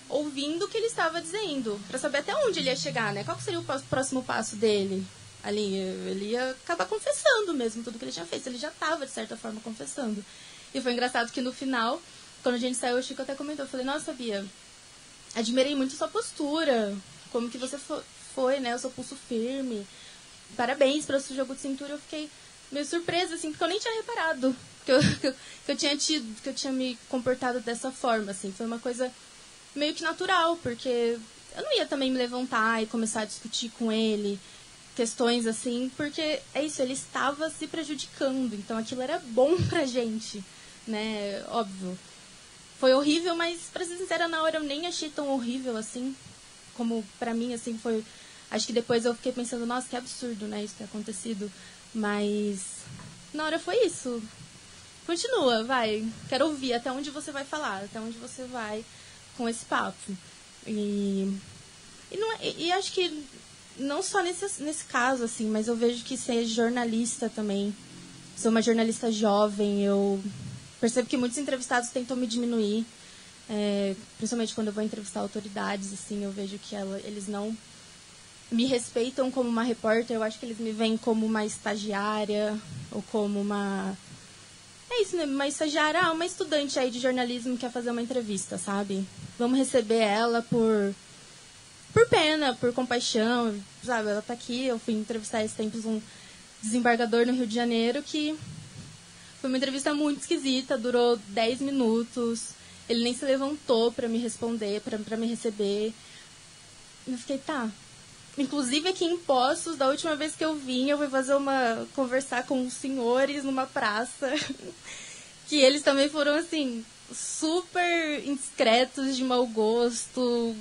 ouvindo o que ele estava dizendo, para saber até onde ele ia chegar, né? Qual que seria o próximo passo dele? Ali, ele ia acabar confessando mesmo tudo que ele tinha feito. Ele já estava, de certa forma, confessando. E foi engraçado que no final, quando a gente saiu, o Chico até comentou, eu falei, nossa, Bia, admirei muito sua postura, como que você foi, né? O seu pulso firme. Parabéns pelo seu jogo de cintura. Eu fiquei meio surpresa, assim, porque eu nem tinha reparado que eu tinha me comportado dessa forma, assim. Foi uma coisa meio que natural, porque eu não ia também me levantar e começar a discutir com ele questões assim, porque é isso, ele estava se prejudicando, então aquilo era bom pra gente, né? Óbvio. Foi horrível, mas, pra ser sincera, na hora eu nem achei tão horrível assim, como pra mim, assim, foi... Acho que depois eu fiquei pensando, nossa, que absurdo, né, isso ter acontecido. Mas na hora foi isso. Continua, vai. Quero ouvir até onde você vai falar, até onde você vai com esse papo. E acho que não só nesse caso, assim, mas eu vejo que ser jornalista também. Sou uma jornalista jovem, eu percebo que muitos entrevistados tentam me diminuir. Principalmente quando eu vou entrevistar autoridades, assim, eu vejo que eles não me respeitam como uma repórter. Eu acho que eles me veem como uma estagiária ou como uma... É isso, né? Uma estagiária, uma estudante aí de jornalismo que quer fazer uma entrevista, sabe? Vamos receber ela por pena, por compaixão, sabe? Ela tá aqui, eu fui entrevistar esses tempos um desembargador no Rio de Janeiro que foi uma entrevista muito esquisita, durou 10 minutos, ele nem se levantou para me responder, para me receber. Eu fiquei, tá. Inclusive aqui em Poços, da última vez que eu vim, eu fui conversar com os senhores numa praça, que eles também foram, assim, super indiscretos, de mau gosto,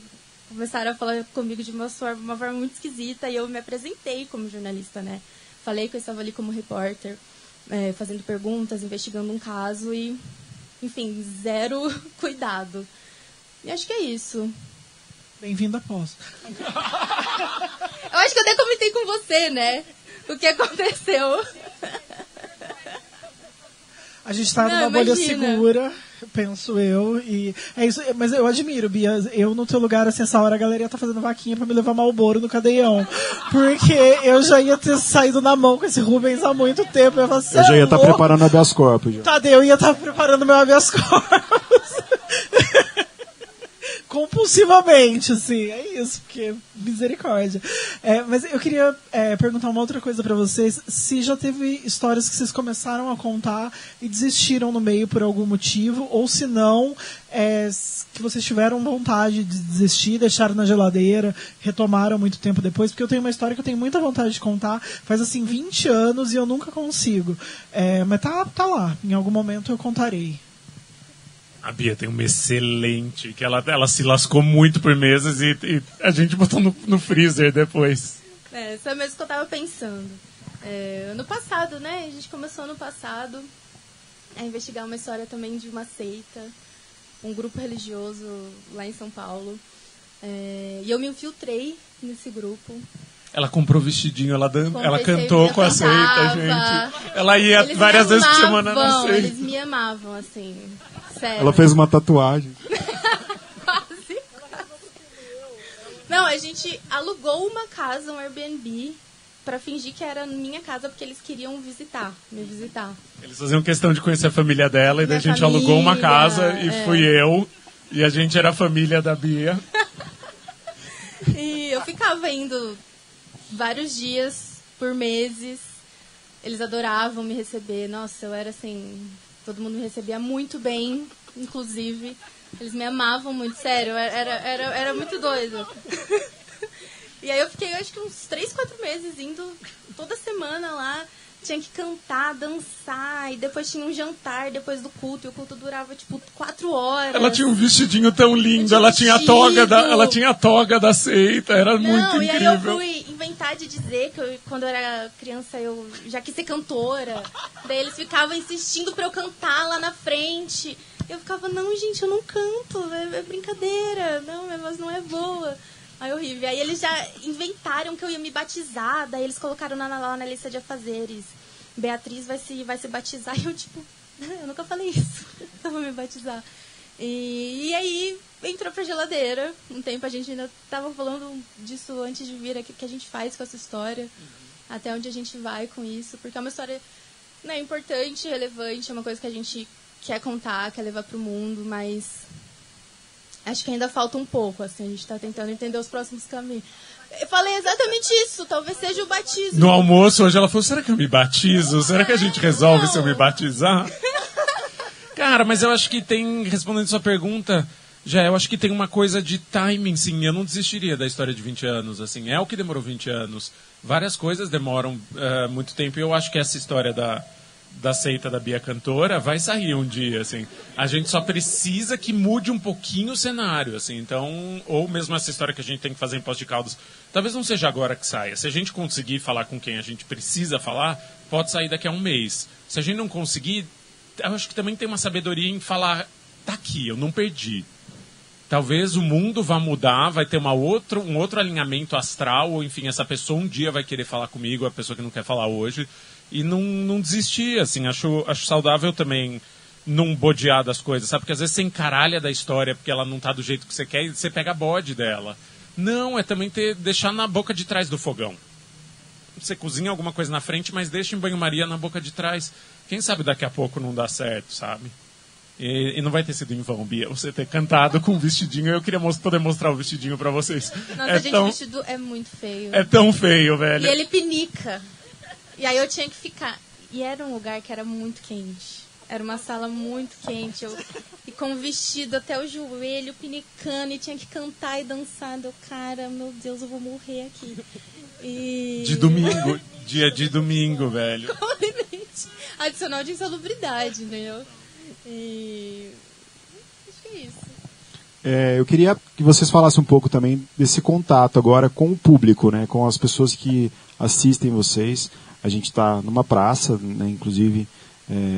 começaram a falar comigo de uma forma muito esquisita, e eu me apresentei como jornalista, né? Falei que eu estava ali como repórter, fazendo perguntas, investigando um caso, e, enfim, zero cuidado. E acho que é isso. Bem-vindo a Poços. Eu acho que eu até comentei com você, né? O que aconteceu. A gente está numa bolha segura, penso eu. E é isso, mas eu admiro, Bia. Eu, no teu lugar, assim, essa hora a galera tá fazendo vaquinha pra me levar Marlboro no cadeião. Porque eu já ia ter saído na mão com esse Rubens há muito tempo. Eu já ia estar preparando o habeas corpus. Tadeu ia estar preparando meu habeas corpus. Compulsivamente, assim, é isso, porque misericórdia. Mas eu queria perguntar uma outra coisa pra vocês, se já teve histórias que vocês começaram a contar e desistiram no meio por algum motivo, ou se não, que vocês tiveram vontade de desistir, deixaram na geladeira, retomaram muito tempo depois, porque eu tenho uma história que eu tenho muita vontade de contar, faz assim 20 anos e eu nunca consigo. Mas tá lá, em algum momento eu contarei. A Bia tem uma excelente, que ela se lascou muito por meses e a gente botou no freezer depois. Essa é mesmo que eu tava pensando. Ano passado, né? A gente começou ano passado a investigar uma história também de uma seita, um grupo religioso lá em São Paulo. E eu me infiltrei nesse grupo. Ela comprou vestidinho, ela cantou com a seita, gente. Ela ia várias vezes por semana na seita. Eles me amavam, assim. Sério. Ela fez uma tatuagem. Quase. Não, a gente alugou uma casa, um Airbnb, pra fingir que era minha casa, porque eles queriam me visitar. Eles faziam questão de conhecer a família dela, e daí a gente alugou uma casa, e fui eu, e a gente era a família da Bia. E eu ficava indo vários dias, por meses. Eles adoravam me receber. Nossa, eu era assim... Todo mundo me recebia muito bem, inclusive. Eles me amavam muito, sério. Era muito doido. E aí eu fiquei, acho que uns 3, 4 meses indo toda semana lá. Tinha que cantar, dançar. E depois tinha um jantar depois do culto. E o culto durava, 4 horas. Ela tinha um vestidinho tão lindo. Ela tinha a toga da seita. Era muito incrível. E aí eu fui inventar de dizer que quando eu era criança eu já quis ser cantora. Daí eles ficavam insistindo pra eu cantar lá na frente. Eu ficava, não, gente, eu não canto. É brincadeira. Não, minha voz não é boa. Aí horrível. Aí eles já inventaram que eu ia me batizar. Daí eles colocaram lá na lista de afazeres. Beatriz vai se batizar. E eu, eu nunca falei isso. Eu vou me batizar. E aí entrou pra geladeira. Um tempo a gente ainda tava falando disso antes de vir aqui, o que a gente faz com essa história. Até onde a gente vai com isso. Porque é uma história, né, importante, relevante. É uma coisa que a gente quer contar, quer levar pro mundo. Mas acho que ainda falta um pouco, assim. A gente tá tentando entender os próximos caminhos. Eu falei exatamente isso. Talvez seja o batismo. No almoço hoje ela falou, será que eu me batizo? Será que a gente resolve se eu me batizar? Cara, mas eu acho que respondendo sua pergunta, eu acho que tem uma coisa de timing, sim. Eu não desistiria da história de 20 anos, assim. É o que demorou 20 anos. Várias coisas demoram muito tempo. E eu acho que essa história da seita da Bia Cantora vai sair um dia, assim. A gente só precisa que mude um pouquinho o cenário, assim. Então, ou mesmo essa história que a gente tem que fazer em Poços de Caldas, talvez não seja agora que saia. Se a gente conseguir falar com quem a gente precisa falar, pode sair daqui a um mês. Se a gente não conseguir, eu acho que também tem uma sabedoria em falar, tá aqui, eu não perdi. Talvez o mundo vá mudar, vai ter um outro alinhamento astral, ou enfim, essa pessoa um dia vai querer falar comigo, a pessoa que não quer falar hoje, e não desistir, assim. Acho saudável também não bodear das coisas, sabe? Porque às vezes você encaralha da história porque ela não tá do jeito que você quer e você pega bode dela. Não, é também deixar na boca de trás do fogão. Você cozinha alguma coisa na frente, mas deixa em banho-maria na boca de trás. Quem sabe daqui a pouco não dá certo, sabe? E não vai ter sido em vão, Bia, você ter cantado com um vestidinho. Eu queria poder mostrar o vestidinho pra vocês. Nossa, gente, o vestido é muito feio. É tão feio, velho. E ele pinica. E aí eu tinha que ficar. E era um lugar que era muito quente. Era uma sala muito quente. E com o vestido até o joelho, pinicando. E tinha que cantar e dançar. Cara, meu Deus, eu vou morrer aqui. De domingo. Dia de domingo, velho. Adicional de insalubridade, entendeu? E acho que é isso. Eu queria que vocês falassem um pouco também desse contato agora com o público, né, com as pessoas que assistem vocês. A gente está numa praça, né, inclusive,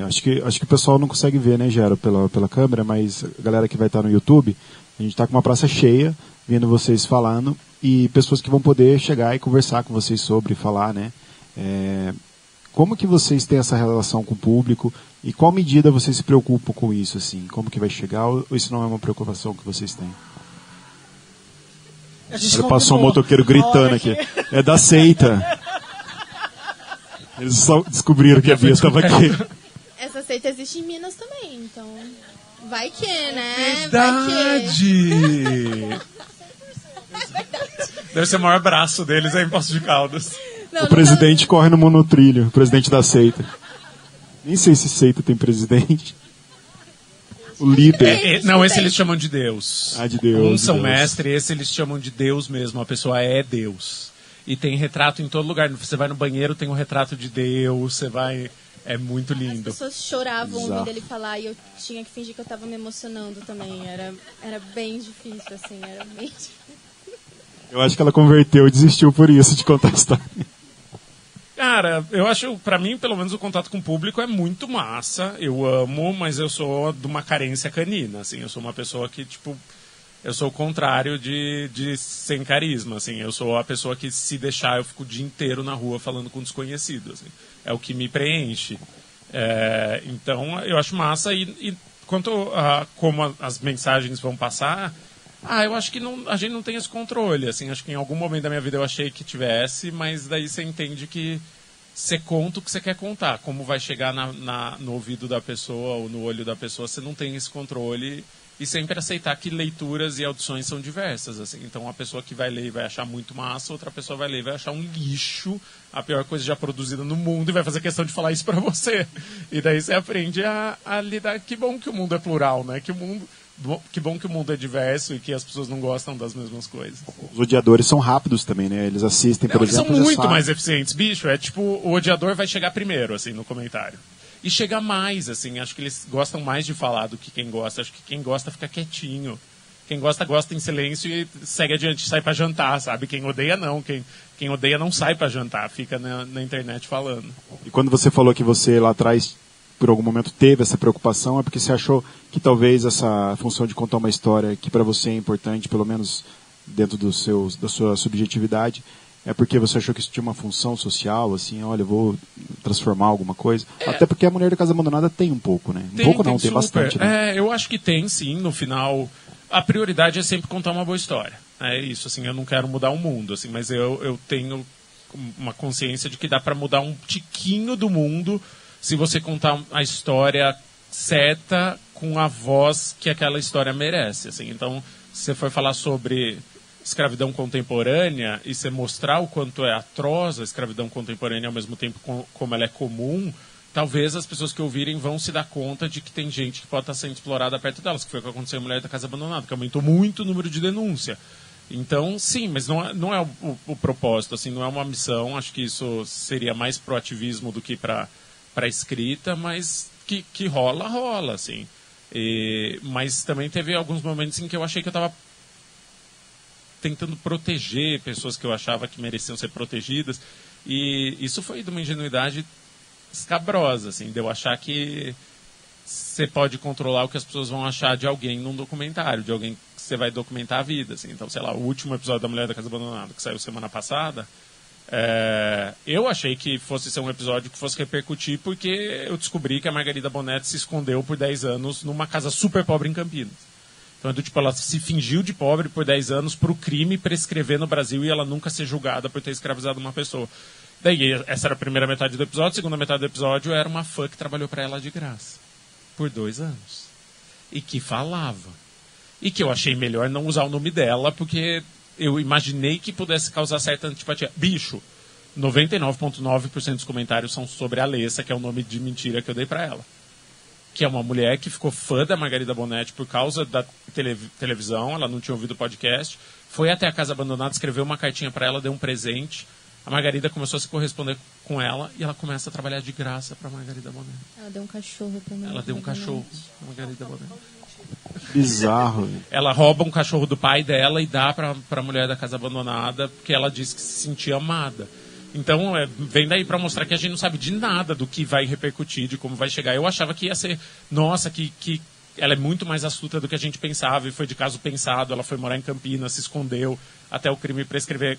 acho que o pessoal não consegue ver, né, Gero, pela câmera, mas a galera que vai estar no YouTube, a gente está com uma praça cheia, vendo vocês falando, e pessoas que vão poder chegar e conversar com vocês sobre, falar, né. Como que vocês têm essa relação com o público e qual medida vocês se preocupam com isso, assim? Como que vai chegar ou isso não é uma preocupação que vocês têm? Ele passou um motoqueiro gritando aqui. É da seita. Eles só descobriram que a Bia estava aqui. Essa seita existe em Minas também, então vai que, né? Verdade! Deve ser o maior abraço deles aí em Poços de Caldas. O presidente corre no monotrilho, o presidente da seita. Nem sei se seita tem presidente. O líder. Não, esse eles chamam de Deus. Ah, de Deus. Uns são Deus. mestre, esse eles chamam de Deus mesmo. A pessoa é Deus. E tem retrato em todo lugar. Você vai no banheiro, tem um retrato de Deus. Você vai... É muito lindo. As pessoas choravam Exato. ouvindo ele falar e eu tinha que fingir que eu tava me emocionando também. Era bem difícil, assim. Era bem difícil. Eu acho que ela converteu e desistiu por isso de contar a história. Cara, eu acho, pra mim, pelo menos o contato com o público é muito massa. Eu amo, mas eu sou de uma carência canina, assim. Eu sou uma pessoa que, tipo... Eu sou o contrário de sem carisma, assim. Eu sou a pessoa que, se deixar, eu fico o dia inteiro na rua falando com desconhecidos, assim. É o que me preenche. Então, eu acho massa. E quanto a como as mensagens vão passar... eu acho que a gente não tem esse controle, assim. Acho que em algum momento da minha vida eu achei que tivesse, mas daí você entende que você conta o que você quer contar. Como vai chegar no ouvido da pessoa ou no olho da pessoa, você não tem esse controle. E sempre aceitar que leituras e audições são diversas, assim. Então, a pessoa que vai ler e vai achar muito massa, outra pessoa vai ler e vai achar um lixo, a pior coisa já produzida no mundo, e vai fazer questão de falar isso pra você. E daí você aprende a lidar. Que bom que o mundo é plural, né? Que bom que o mundo é diverso e que as pessoas não gostam das mesmas coisas. Os odiadores são rápidos também, né? Eles assistem, por exemplo... Eles são muito mais eficientes, bicho. É tipo, o odiador vai chegar primeiro, assim, no comentário. E chega mais, assim, acho que eles gostam mais de falar do que quem gosta. Acho que quem gosta fica quietinho. Quem gosta, gosta em silêncio e segue adiante, sai pra jantar, sabe? Quem odeia, não. Quem odeia não sai pra jantar, fica na internet falando. E quando você falou que você lá atrás, por algum momento, teve essa preocupação, é porque você achou que talvez essa função de contar uma história que para você é importante, pelo menos dentro da sua subjetividade, é porque você achou que isso tinha uma função social, assim, olha, eu vou transformar alguma coisa? Até porque a Mulher da Casa Abandonada tem um pouco, né? Tem bastante, né? Eu acho que tem, sim. No final, a prioridade é sempre contar uma boa história. É isso, assim, eu não quero mudar o mundo, assim, mas eu tenho uma consciência de que dá para mudar um tiquinho do mundo se você contar a história certa com a voz que aquela história merece, assim. Então, se você for falar sobre escravidão contemporânea e você mostrar o quanto é atroz a escravidão contemporânea ao mesmo tempo como ela é comum, talvez as pessoas que ouvirem vão se dar conta de que tem gente que pode estar sendo explorada perto delas, que foi o que aconteceu em Mulher da Casa Abandonada, que aumentou muito o número de denúncia. Então, sim, mas não é o propósito, assim, não é uma missão. Acho que isso seria mais pro ativismo do que para escrita, mas que rola, assim. Mas também teve alguns momentos em que eu achei que eu estava tentando proteger pessoas que eu achava que mereciam ser protegidas. E isso foi de uma ingenuidade escabrosa, assim, de eu achar que você pode controlar o que as pessoas vão achar de alguém num documentário, de alguém que você vai documentar a vida, assim. Então, sei lá, o último episódio da Mulher da Casa Abandonada, que saiu semana passada, eu achei que fosse ser um episódio que fosse repercutir, porque eu descobri que a Margarida Bonetti se escondeu por 10 anos numa casa super pobre em Campinas. Então, ela se fingiu de pobre por 10 anos para o crime prescrever no Brasil e ela nunca ser julgada por ter escravizado uma pessoa. Daí, essa era a primeira metade do episódio. A segunda metade do episódio era uma fã que trabalhou para ela de graça. Por 2 anos. E que falava. E que eu achei melhor não usar o nome dela, porque eu imaginei que pudesse causar certa antipatia. Bicho, 99,9% dos comentários são sobre a Alessa, que é o nome de mentira que eu dei para ela. Que é uma mulher que ficou fã da Margarida Bonetti por causa da televisão, ela não tinha ouvido o podcast, foi até a Casa Abandonada, escreveu uma cartinha para ela, deu um presente, a Margarida começou a se corresponder com ela e ela começa a trabalhar de graça para Margarida Bonetti. Ela deu um cachorro para mim. Ela deu um cachorro para Margarida Bonetti. Bizarro. Ela rouba um cachorro do pai dela e dá para a Mulher da Casa Abandonada, porque ela disse que se sentia amada. Então, vem daí para mostrar que a gente não sabe de nada do que vai repercutir, de como vai chegar. Eu achava que ia ser, nossa, que ela é muito mais astuta do que a gente pensava, e foi de caso pensado. Ela foi morar em Campinas, se escondeu até o crime prescrever.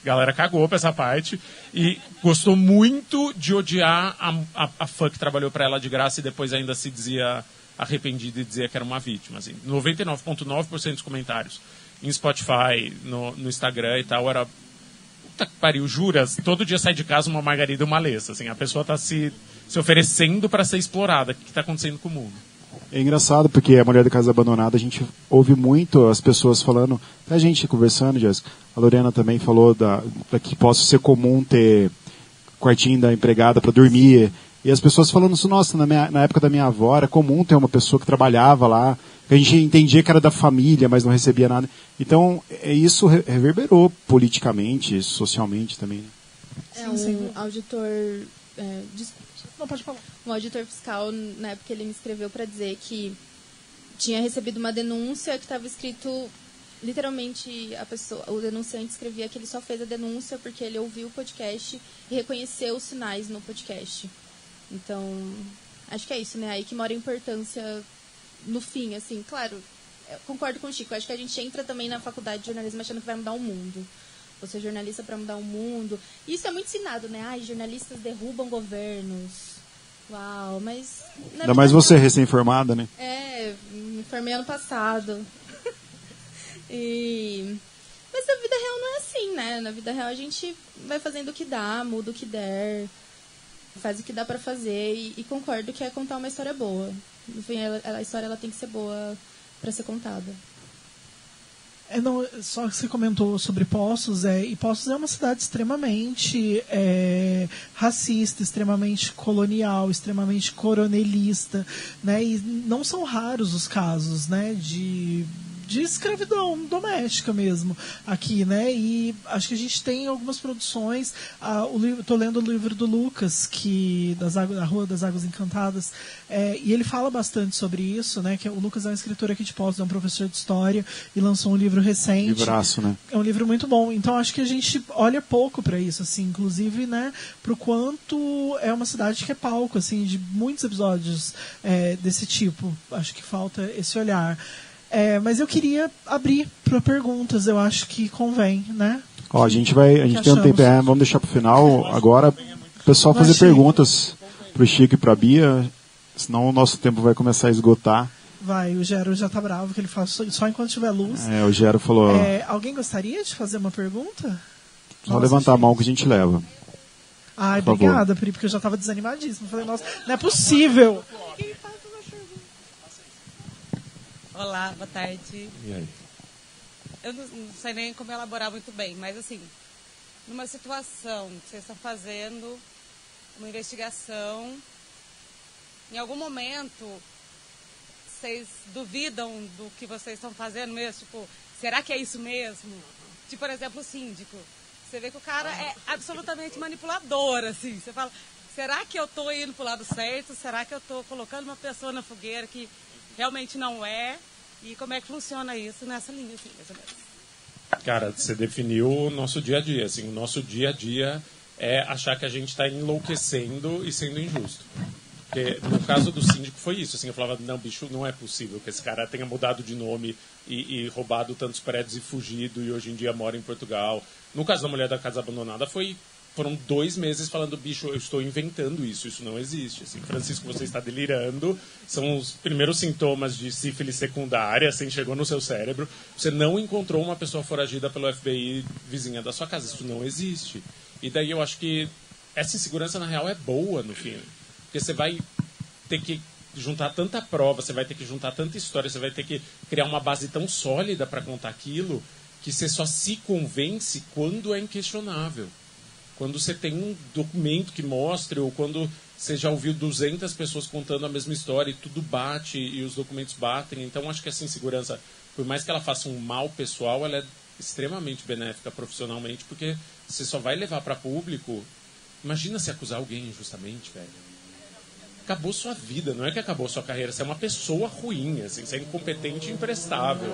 Galera cagou pra essa parte. E gostou muito de odiar a fã que trabalhou pra ela de graça e depois ainda se dizia arrependida e dizia que era uma vítima. Assim. 99,9% dos comentários em Spotify, no Instagram e tal, era... Puta que pariu, juras? Todo dia sai de casa uma margarida e uma Alessa. Assim, a pessoa tá se oferecendo para ser explorada. O que está acontecendo com o mundo? É engraçado, porque a Mulher da Casa Abandonada, a gente ouve muito as pessoas falando, até a gente conversando, Jéssica, a Lorena também falou que possa ser comum ter quartinho da empregada para dormir, e as pessoas falando isso, nossa, na época da minha avó era comum ter uma pessoa que trabalhava lá, que a gente entendia que era da família, mas não recebia nada. Então, isso reverberou politicamente, socialmente também. Um auditor... Não, pode falar. Um auditor fiscal, na época, ele me escreveu para dizer que tinha recebido uma denúncia que estava escrito, literalmente, o denunciante escrevia que ele só fez a denúncia porque ele ouviu o podcast e reconheceu os sinais no podcast. Então, acho que é isso, né? Aí que mora a importância no fim, assim, claro, eu concordo com o Chico, acho que a gente entra também na faculdade de jornalismo achando que vai mudar o mundo. Você é jornalista para mudar o mundo. Isso é muito ensinado, né? Ai, jornalistas derrubam governos. Uau, mas... Ainda mais você, recém-formada, né? Me formei ano passado. Mas na vida real não é assim, né? Na vida real a gente vai fazendo o que dá, muda o que der, faz o que dá para fazer e concordo que é contar uma história boa. Enfim, a história ela tem que ser boa para ser contada. Só que você comentou sobre Poços, e Poços é uma cidade extremamente racista, extremamente colonial, extremamente coronelista, né? E não são raros os casos, né, de escravidão doméstica mesmo aqui, né? E acho que a gente tem algumas produções. Estou lendo o livro do Lucas, A Rua das Águas Encantadas, e ele fala bastante sobre isso, né? Que o Lucas é um escritor aqui de Poços, é um professor de história e lançou um livro recente. Livraço, né? É um livro muito bom. Então acho que a gente olha pouco para isso, assim, inclusive, né? Pro quanto é uma cidade que é palco, assim, de muitos episódios desse tipo. Acho que falta esse olhar. Mas eu queria abrir para perguntas, eu acho que convém, né? Ó, a gente tem um tempo, vamos deixar para o final agora, o pessoal fazer perguntas para o Chico e para a Bia, senão o nosso tempo vai começar a esgotar. O Gero já tá bravo, que ele faz só enquanto tiver luz. O Gero falou... alguém gostaria de fazer uma pergunta? Só levantar a mão que a gente leva. Ai, obrigada, Pri, porque eu já estava desanimadíssimo. Falei, nossa, não é possível. Olá, boa tarde. E aí? Eu não sei nem como elaborar muito bem, mas assim, numa situação que vocês estão fazendo uma investigação, em algum momento vocês duvidam do que vocês estão fazendo mesmo? Tipo, será que é isso mesmo? Tipo, por exemplo, o síndico. Você vê que o cara é absolutamente manipulador, assim. Você fala, será que eu estou indo para o lado certo? Será que eu estou colocando uma pessoa na fogueira que realmente não é? E como é que funciona isso nessa linha, assim, mais ou menos? Cara, você definiu o nosso dia a dia. Assim, o nosso dia a dia é achar que a gente está enlouquecendo e sendo injusto. Porque no caso do síndico foi isso. Assim, eu falava, não, bicho, não é possível que esse cara tenha mudado de nome e roubado tantos prédios e fugido e hoje em dia mora em Portugal. No caso da Mulher da Casa Abandonada foram 2 meses falando, bicho, eu estou inventando isso não existe. Assim, Francisco, você está delirando, são os primeiros sintomas de sífilis secundária, assim, chegou no seu cérebro, você não encontrou uma pessoa foragida pelo FBI vizinha da sua casa, isso não existe. E daí eu acho que essa insegurança, na real, é boa, no fim, porque você vai ter que juntar tanta prova, você vai ter que juntar tanta história, você vai ter que criar uma base tão sólida para contar aquilo, que você só se convence quando é inquestionável. Quando você tem um documento que mostre, ou quando você já ouviu 200 pessoas contando a mesma história e tudo bate e os documentos batem. Então, acho que essa insegurança, por mais que ela faça um mal pessoal, ela é extremamente benéfica profissionalmente, porque você só vai levar para público... Imagina se acusar alguém injustamente, velho. Acabou sua vida, não é que acabou sua carreira. Você é uma pessoa ruim, assim, você é incompetente e imprestável.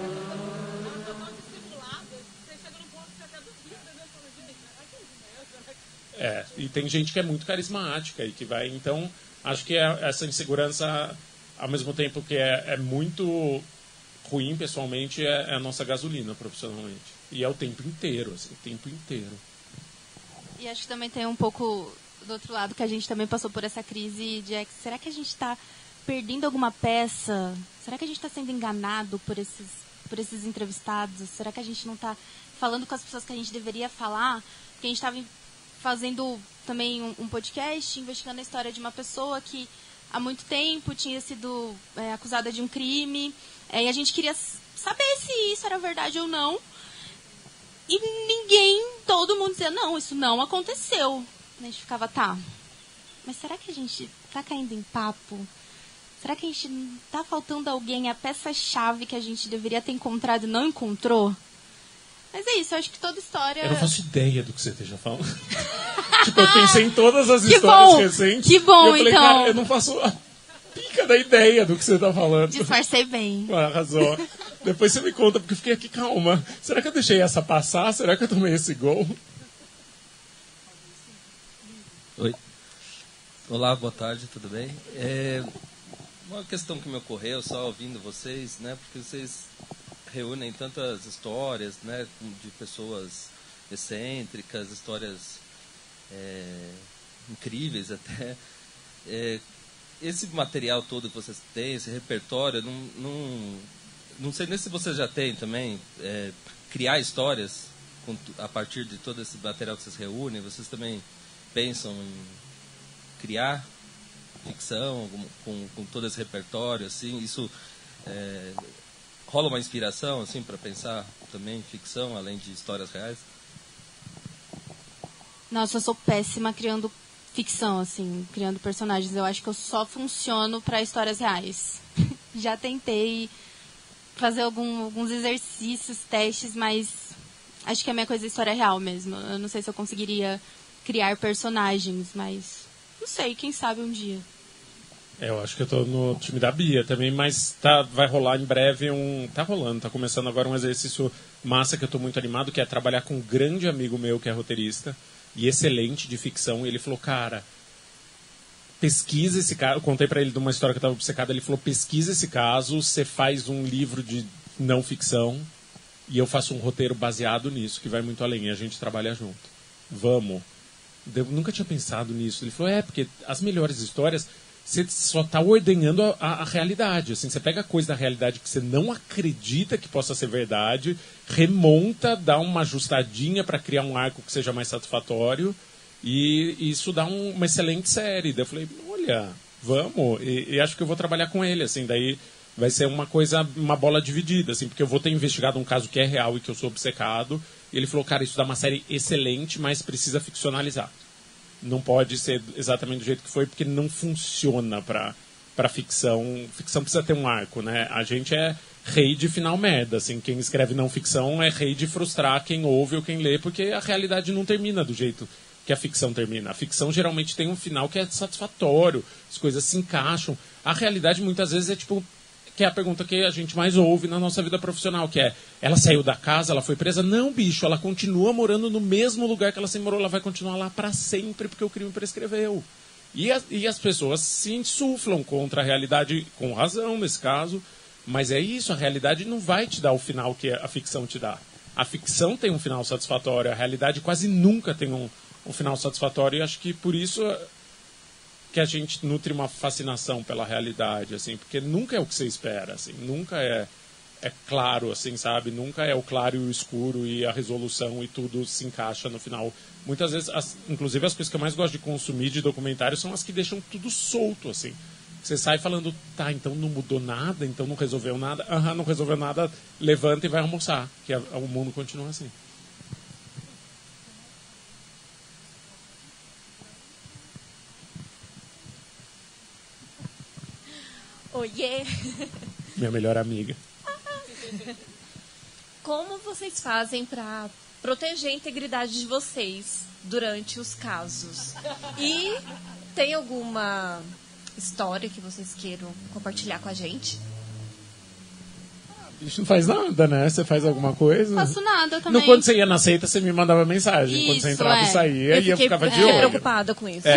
E tem gente que é muito carismática e que vai... Então, acho que essa insegurança ao mesmo tempo que é muito ruim pessoalmente, é a nossa gasolina profissionalmente. E é o tempo inteiro, assim, o tempo inteiro. E acho que também tem um pouco do outro lado, que a gente também passou por essa crise de será que a gente está perdendo alguma peça? Será que a gente está sendo enganado por esses entrevistados? Será que a gente não está falando com as pessoas que a gente deveria falar? Porque a gente estava fazendo também um podcast, investigando a história de uma pessoa que há muito tempo tinha sido acusada de um crime, e a gente queria saber se isso era verdade ou não. E todo mundo dizia, não, isso não aconteceu. A gente ficava, mas será que a gente está caindo em papo? Será que a gente está faltando alguém, a peça-chave que a gente deveria ter encontrado e não encontrou? Mas é isso, eu acho que toda história... Eu não faço ideia do que você esteja falando. Tipo, eu pensei em todas as histórias recentes. Que bom, e eu falei, então. Cara, eu não faço a pica da ideia do que você está falando. Disfarcei bem. Arrasou. Depois você me conta, porque eu fiquei aqui, calma. Será que eu deixei essa passar? Será que eu tomei esse gol? Oi. Olá, boa tarde, tudo bem? Uma questão que me ocorreu, só ouvindo vocês, né? Porque vocês reúnem tantas histórias, né? De pessoas excêntricas, histórias incríveis até. Esse material todo que vocês têm, esse repertório, não sei nem se vocês já têm também, criar histórias a partir de todo esse material que vocês reúnem, vocês também pensam em criar ficção com todo esse repertório, assim, isso rola uma inspiração, assim, para pensar também ficção, além de histórias reais? Nossa, eu sou péssima criando ficção, assim, criando personagens. Eu acho que eu só funciono para histórias reais. Já tentei fazer alguns exercícios, testes, mas acho que a minha coisa é história real mesmo. Eu não sei se eu conseguiria criar personagens, mas não sei, quem sabe um dia. Eu acho que eu tô no time da Bia também, mas vai rolar em breve tá começando agora um exercício massa que eu tô muito animado, que é trabalhar com um grande amigo meu que é roteirista e excelente de ficção. E ele falou, cara, pesquisa esse caso. Eu contei pra ele de uma história que eu tava obcecado, ele falou, pesquisa esse caso, você faz um livro de não ficção e eu faço um roteiro baseado nisso, que vai muito além, e a gente trabalha junto. Vamos. Eu nunca tinha pensado nisso. Ele falou, porque as melhores histórias você só está ordenhando a realidade. Assim, você pega coisa da realidade que você não acredita que possa ser verdade, remonta, dá uma ajustadinha para criar um arco que seja mais satisfatório, e isso dá uma excelente série. Daí eu falei, olha, vamos. E acho que eu vou trabalhar com ele. Assim, daí vai ser uma bola dividida, assim, porque eu vou ter investigado um caso que é real e que eu sou obcecado. E ele falou, cara, isso dá uma série excelente, mas precisa ficcionalizar. Não pode ser exatamente do jeito que foi, porque não funciona para ficção. Ficção precisa ter um arco, né? A gente é rei de final merda, assim. Quem escreve não ficção é rei de frustrar quem ouve ou quem lê, porque a realidade não termina do jeito que a ficção termina. A ficção geralmente tem um final que é satisfatório, as coisas se encaixam. A realidade muitas vezes é tipo... que é a pergunta que a gente mais ouve na nossa vida profissional, que é, ela saiu da casa, ela foi presa? Não, bicho, ela continua morando no mesmo lugar que ela sempre morou, ela vai continuar lá para sempre, porque o crime prescreveu. E as pessoas se insuflam contra a realidade, com razão nesse caso, mas é isso, a realidade não vai te dar o final que a ficção te dá. A ficção tem um final satisfatório, a realidade quase nunca tem um final satisfatório, e acho que por isso... que a gente nutre uma fascinação pela realidade, assim, porque nunca é o que você espera, assim, nunca é claro, assim, sabe? Nunca é o claro e o escuro e a resolução e tudo se encaixa no final. Muitas vezes, inclusive as coisas que eu mais gosto de consumir de documentário são as que deixam tudo solto, assim. Você sai falando, então não mudou nada, então não resolveu nada, não resolveu nada, levanta e vai almoçar, que o mundo continua assim. Oiê! Minha melhor amiga. Como vocês fazem para proteger a integridade de vocês durante os casos? E tem alguma história que vocês queiram compartilhar com a gente? A gente não faz nada, né? Você faz alguma coisa? Não faço nada também. Quando você ia na seita, você me mandava mensagem. Isso, quando você entrava e saía, e eu ficava de olho. preocupada com isso.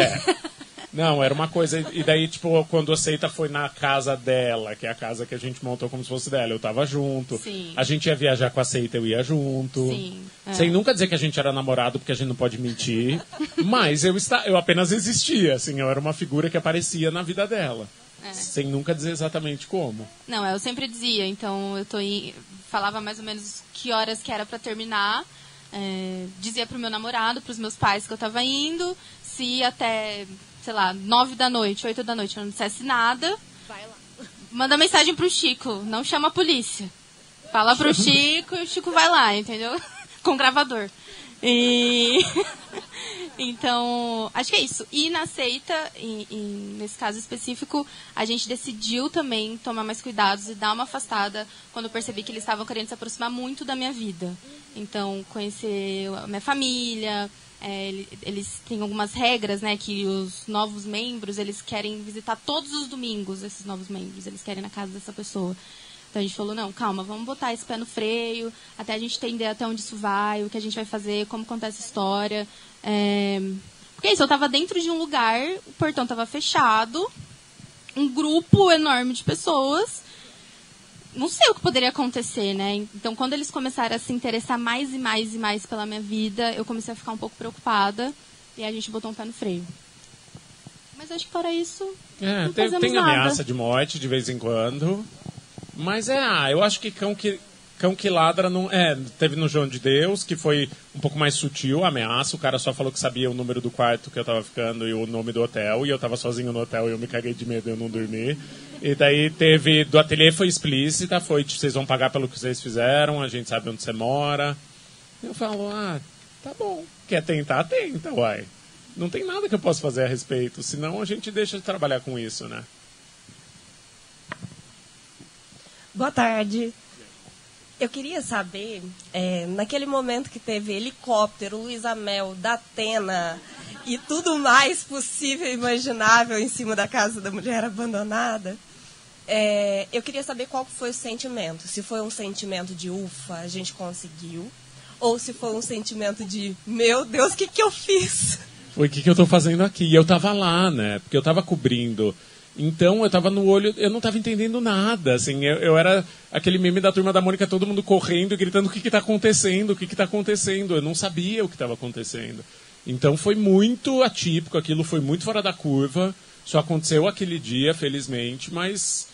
Não, era uma coisa... E daí, tipo, quando a seita foi na casa dela, que é a casa que a gente montou como se fosse dela, eu tava junto. Sim. A gente ia viajar com a seita, eu ia junto. Sim. Sem nunca dizer que a gente era namorado, porque a gente não pode mentir. Mas eu apenas existia, assim. Eu era uma figura que aparecia na vida dela. Sem nunca dizer exatamente como. Não, eu sempre dizia. Então, falava mais ou menos que horas que era pra terminar. Dizia pro meu namorado, pros meus pais que eu tava indo. Se até... sei lá, 9 da noite, 8 da noite, eu não dissesse nada, Vai lá. manda mensagem pro Chico, não chama a polícia. Fala pro Chico e o Chico vai lá, entendeu? Com gravador. Então, acho que é isso. E na seita, nesse caso específico, a gente decidiu também tomar mais cuidados e dar uma afastada quando eu percebi que eles estavam querendo se aproximar muito da minha vida. Então, conhecer a minha família... eles têm algumas regras, né, que os novos membros, eles querem visitar todos os domingos, esses novos membros, eles querem ir na casa dessa pessoa. Então a gente falou, não, calma, vamos botar esse pé no freio, até a gente entender até onde isso vai, o que a gente vai fazer, como contar essa história. Porque é isso, eu estava dentro de um lugar, o portão estava fechado, um grupo enorme de pessoas, não sei o que poderia acontecer, né? Então, quando eles começaram a se interessar mais e mais e mais pela minha vida, eu comecei a ficar um pouco preocupada e a gente botou um pé no freio. Mas acho que fora isso, não fazemos tem nada. ameaça de morte de vez em quando. Mas eu acho que cão que ladra não... teve no João de Deus, que foi um pouco mais sutil a ameaça. O cara só falou que sabia o número do quarto que eu tava ficando e o nome do hotel. E eu tava sozinho no hotel e eu me caguei de medo e eu não dormi. E daí teve... Do ateliê foi explícita, foi vocês vão pagar pelo que vocês fizeram, a gente sabe onde você mora. Eu falo, tá bom. Quer tentar? Tenta, uai. Não tem nada que eu possa fazer a respeito, senão a gente deixa de trabalhar com isso, né? Boa tarde. Eu queria saber, naquele momento que teve helicóptero, Luísa Mel, Datena e tudo mais possível e imaginável em cima da casa da mulher abandonada, eu queria saber qual foi o sentimento. Se foi um sentimento de ufa, a gente conseguiu, ou se foi um sentimento de, meu Deus, o que eu fiz? Foi o que eu tô fazendo aqui? E eu tava lá, né? Porque eu tava cobrindo... Então, eu tava no olho, eu não tava entendendo nada, assim, eu era aquele meme da Turma da Mônica, todo mundo correndo e gritando o que tá acontecendo, o que tá acontecendo, eu não sabia o que estava acontecendo. Então, foi muito atípico, aquilo foi muito fora da curva, só aconteceu aquele dia, felizmente, mas,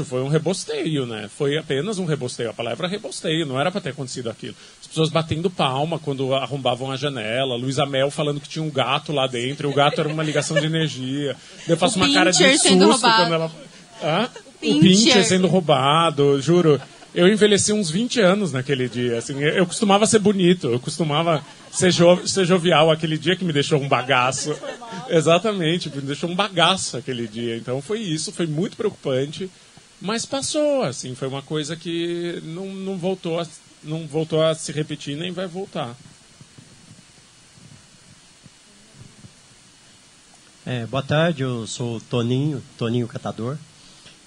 foi um rebosteio, né, foi apenas um rebosteio, a palavra rebosteio, não era para ter acontecido aquilo. As pessoas batendo palma quando arrombavam a janela, Luísa Mel falando que tinha um gato lá dentro, o gato era uma ligação de energia. Eu faço uma cara de susto quando ela... O Pincher sendo roubado, juro. Eu envelheci uns 20 anos naquele dia. Assim, eu costumava ser bonito, eu costumava ser jovial aquele dia que me deixou um bagaço. Exatamente, me deixou um bagaço aquele dia. Então foi isso, foi muito preocupante. Mas passou, assim, foi uma coisa que não voltou a se repetir, nem vai voltar. Boa tarde, eu sou o Toninho Catador.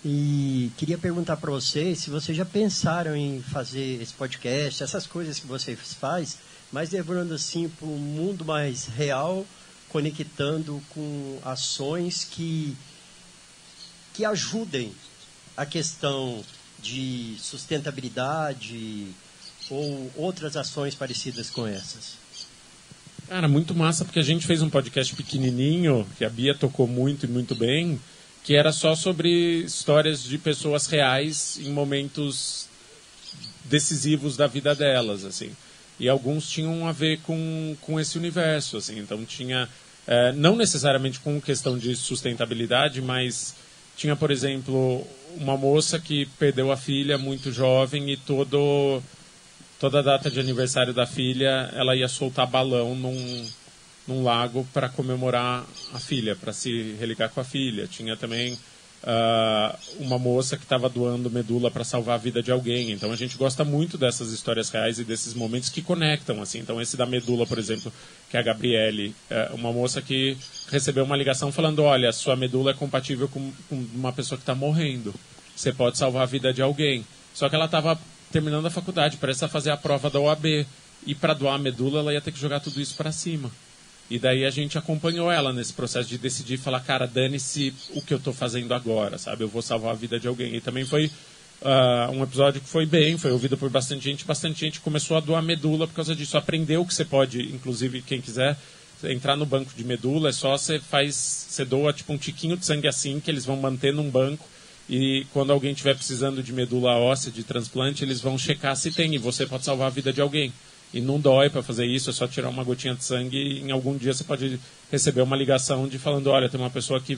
E queria perguntar para vocês se vocês já pensaram em fazer esse podcast, essas coisas que vocês fazem, mas levando assim para um mundo mais real, conectando com ações que ajudem a questão de sustentabilidade ou outras ações parecidas com essas. Cara, muito massa, porque a gente fez um podcast pequenininho, que a Bia tocou muito e muito bem, que era só sobre histórias de pessoas reais em momentos decisivos da vida delas, assim. E alguns tinham a ver com esse universo, assim. Então tinha, não necessariamente com questão de sustentabilidade, mas tinha, por exemplo, uma moça que perdeu a filha muito jovem e toda a data de aniversário da filha ela ia soltar balão num lago para comemorar a filha, para se religar com a filha. Tinha também uma moça que estava doando medula para salvar a vida de alguém. Então a gente gosta muito dessas histórias reais e desses momentos que conectam, assim. Então esse da medula, por exemplo, que é a Gabriele, uma moça que recebeu uma ligação falando, olha, sua medula é compatível com uma pessoa que está morrendo. Você pode salvar a vida de alguém. Só que ela estava terminando a faculdade, precisa fazer a prova da OAB. E para doar a medula, ela ia ter que jogar tudo isso para cima. E daí a gente acompanhou ela nesse processo de decidir, falar, cara, dane-se o que eu tô fazendo agora, sabe? Eu vou salvar a vida de alguém. E também foi um episódio que foi bem, foi ouvido por bastante gente começou a doar medula por causa disso. Aprendeu que você pode, inclusive, quem quiser entrar no banco de medula, é só você doa tipo um tiquinho de sangue assim, que eles vão manter num banco, e quando alguém estiver precisando de medula óssea, de transplante, eles vão checar se tem, e você pode salvar a vida de alguém. E não dói para fazer isso, é só tirar uma gotinha de sangue e em algum dia você pode receber uma ligação de falando, olha, tem uma pessoa que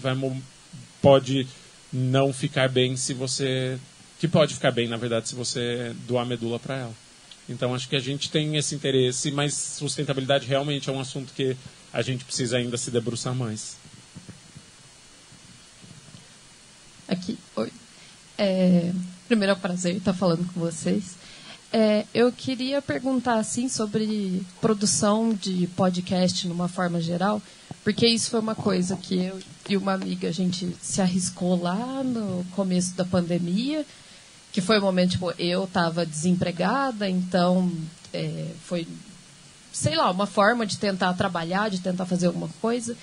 pode não ficar bem se você... que pode ficar bem, na verdade, se você doar medula para ela. Então, acho que a gente tem esse interesse, mas sustentabilidade realmente é um assunto que a gente precisa ainda se debruçar mais. Aqui, oi. Primeiro é um prazer estar falando com vocês. Eu queria perguntar assim sobre produção de podcast numa forma geral, porque isso foi uma coisa que eu e uma amiga, a gente se arriscou lá no começo da pandemia, que foi um momento, tipo, eu estava desempregada, então foi, sei lá, uma forma de tentar trabalhar, de tentar fazer alguma coisa,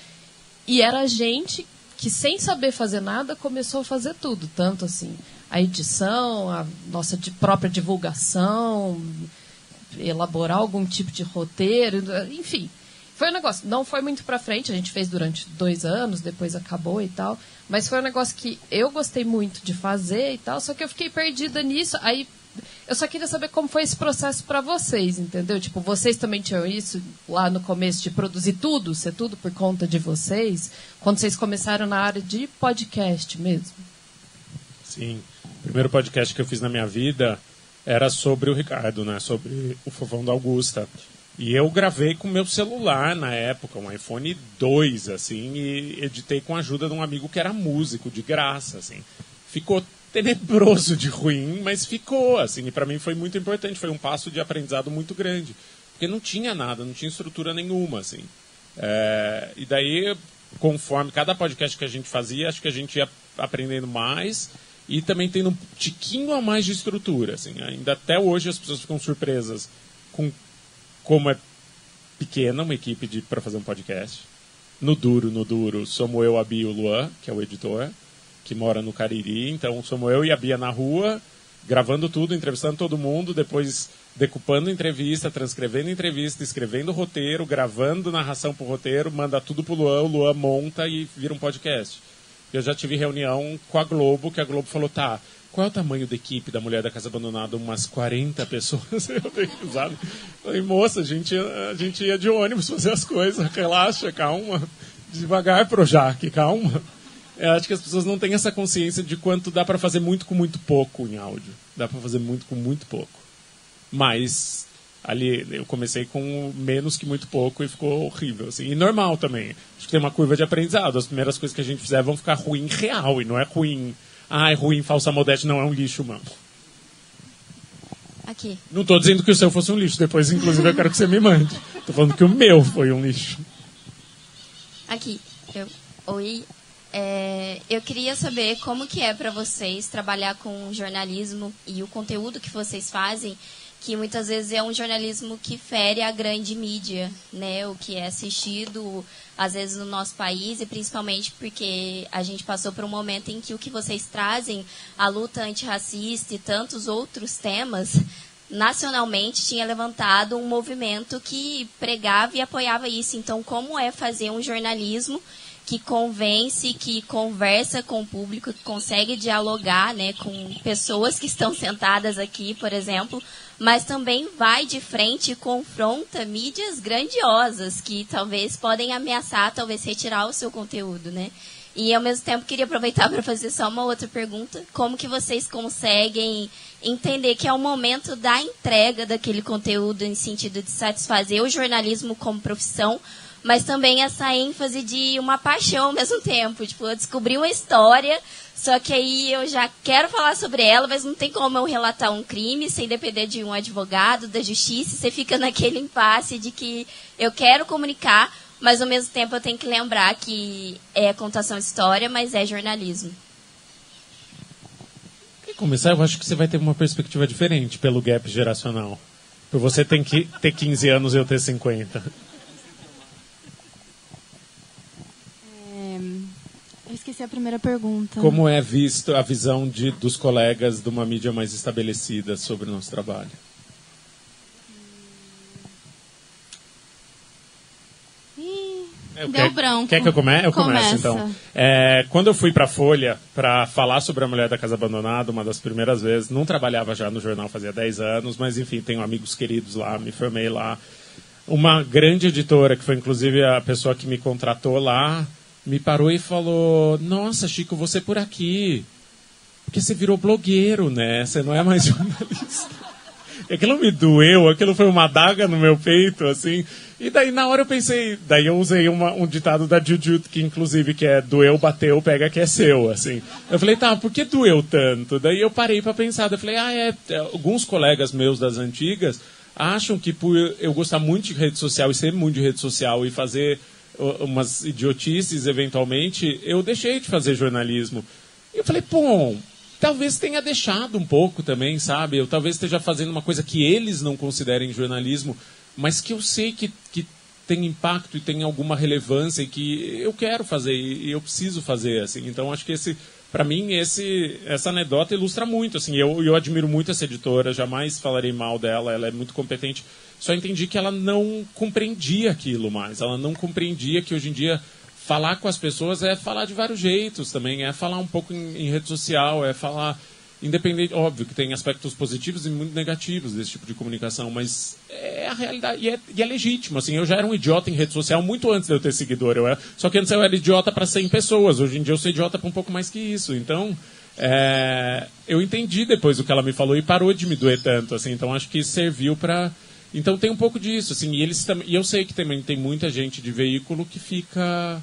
e era a gente que, sem saber fazer nada, começou a fazer tudo, tanto assim, a edição, a nossa própria divulgação, elaborar algum tipo de roteiro, enfim. Foi um negócio, não foi muito pra frente, a gente fez durante 2 anos, depois acabou e tal, mas foi um negócio que eu gostei muito de fazer e tal, só que eu fiquei perdida nisso, aí eu só queria saber como foi esse processo pra vocês, entendeu? Tipo, vocês também tinham isso lá no começo de produzir tudo, ser tudo por conta de vocês, quando vocês começaram na área de podcast mesmo? Sim. O primeiro podcast que eu fiz na minha vida era sobre o Ricardo, né? Sobre o Fofão da Augusta. E eu gravei com meu celular na época, um iPhone 2, assim, e editei com a ajuda de um amigo que era músico, de graça, assim. Ficou tenebroso de ruim, mas ficou, assim, e para mim foi muito importante, foi um passo de aprendizado muito grande. Porque não tinha nada, não tinha estrutura nenhuma, assim. E daí, conforme cada podcast que a gente fazia, acho que a gente ia aprendendo mais e também tendo um tiquinho a mais de estrutura, assim. Ainda até hoje as pessoas ficam surpresas com como é pequena uma equipe para fazer um podcast. No duro, somos eu, a Bia e o Luan, que é o editor, que mora no Cariri. Então, somos eu e a Bia na rua, gravando tudo, entrevistando todo mundo, depois decupando entrevista, transcrevendo entrevista, escrevendo roteiro, gravando narração pro roteiro, manda tudo pro Luan, o Luan monta e vira um podcast. Eu já tive reunião com a Globo, que a Globo falou, tá, qual é o tamanho da equipe da Mulher da Casa Abandonada? Umas 40 pessoas. Eu dei risada. Falei, moça, a gente ia de ônibus fazer as coisas, relaxa, calma, devagar, Projac, calma. Eu acho que as pessoas não têm essa consciência de quanto dá para fazer muito com muito pouco em áudio. Dá para fazer muito com muito pouco. Mas ali eu comecei com menos que muito pouco e ficou horrível, assim. E normal também. Acho que tem uma curva de aprendizado. As primeiras coisas que a gente fizer vão ficar ruim real, e não é ruim... Ah, é ruim, falsa modéstia, não é um lixo, mano. Aqui. Não estou dizendo que o seu fosse um lixo. Depois, inclusive, eu quero que você me mande. Estou falando que o meu foi um lixo. Aqui. Oi. Eu queria saber como que é para vocês trabalhar com jornalismo e o conteúdo que vocês fazem, que muitas vezes é um jornalismo que fere a grande mídia, né? O que é assistido, às vezes, no nosso país, e principalmente porque a gente passou por um momento em que o que vocês trazem, a luta antirracista e tantos outros temas, nacionalmente tinha levantado um movimento que pregava e apoiava isso. Então, como é fazer um jornalismo que convence, que conversa com o público, que consegue dialogar, né, com pessoas que estão sentadas aqui, por exemplo, mas também vai de frente e confronta mídias grandiosas que talvez podem ameaçar, talvez retirar o seu conteúdo, né? E, ao mesmo tempo, queria aproveitar para fazer só uma outra pergunta. Como que vocês conseguem entender que é o momento da entrega daquele conteúdo em sentido de satisfazer o jornalismo como profissão, mas também essa ênfase de uma paixão ao mesmo tempo. Tipo, eu descobri uma história, só que aí eu já quero falar sobre ela, mas não tem como eu relatar um crime sem depender de um advogado, da justiça. Você fica naquele impasse de que eu quero comunicar, mas ao mesmo tempo eu tenho que lembrar que é contação de história, mas é jornalismo. Para começar, eu acho que você vai ter uma perspectiva diferente pelo gap geracional. Por você tem que ter 15 anos e eu ter 50. esqueci a primeira pergunta. Como é visto a visão dos colegas de uma mídia mais estabelecida sobre o nosso trabalho? Deu branco. Quer que eu comece? Eu começo, então. Quando eu fui para a Folha para falar sobre a Mulher da Casa Abandonada, uma das primeiras vezes, não trabalhava já no jornal fazia 10 anos, mas enfim, tenho amigos queridos lá, me formei lá. Uma grande editora, que foi inclusive a pessoa que me contratou lá, me parou e falou: nossa, Chico, você por aqui, porque você virou blogueiro, né? Você não é mais jornalista. Aquilo me doeu, aquilo foi uma adaga no meu peito, assim. E daí, na hora eu pensei... Daí eu usei um ditado da Jujut, que inclusive que é doeu, bateu, pega que é seu, assim. Eu falei, tá, por que doeu tanto? Daí eu parei pra pensar. Eu falei, alguns colegas meus das antigas acham que por eu gostar muito de rede social e ser muito de rede social e fazer umas idiotices, eventualmente, eu deixei de fazer jornalismo. E eu falei, pô... Talvez tenha deixado um pouco também, sabe? Eu talvez esteja fazendo uma coisa que eles não considerem jornalismo, mas que eu sei que tem impacto e tem alguma relevância e que eu quero fazer e eu preciso fazer, assim. Então, acho que para mim, essa anedota ilustra muito, assim. Eu admiro muito essa editora, jamais falarei mal dela, ela é muito competente. Só entendi que ela não compreendia aquilo mais. Ela não compreendia que hoje em dia... Falar com as pessoas é falar de vários jeitos também, é falar um pouco em rede social, é falar independente, óbvio que tem aspectos positivos e muito negativos desse tipo de comunicação, mas é a realidade, e é legítimo, assim, eu já era um idiota em rede social muito antes de eu ter seguidor, só que antes eu era idiota para 100 pessoas, hoje em dia eu sou idiota para um pouco mais que isso, então eu entendi depois o que ela me falou e parou de me doer tanto, assim, então acho que serviu para... Então tem um pouco disso, assim, e eu sei que também tem muita gente de veículo que fica...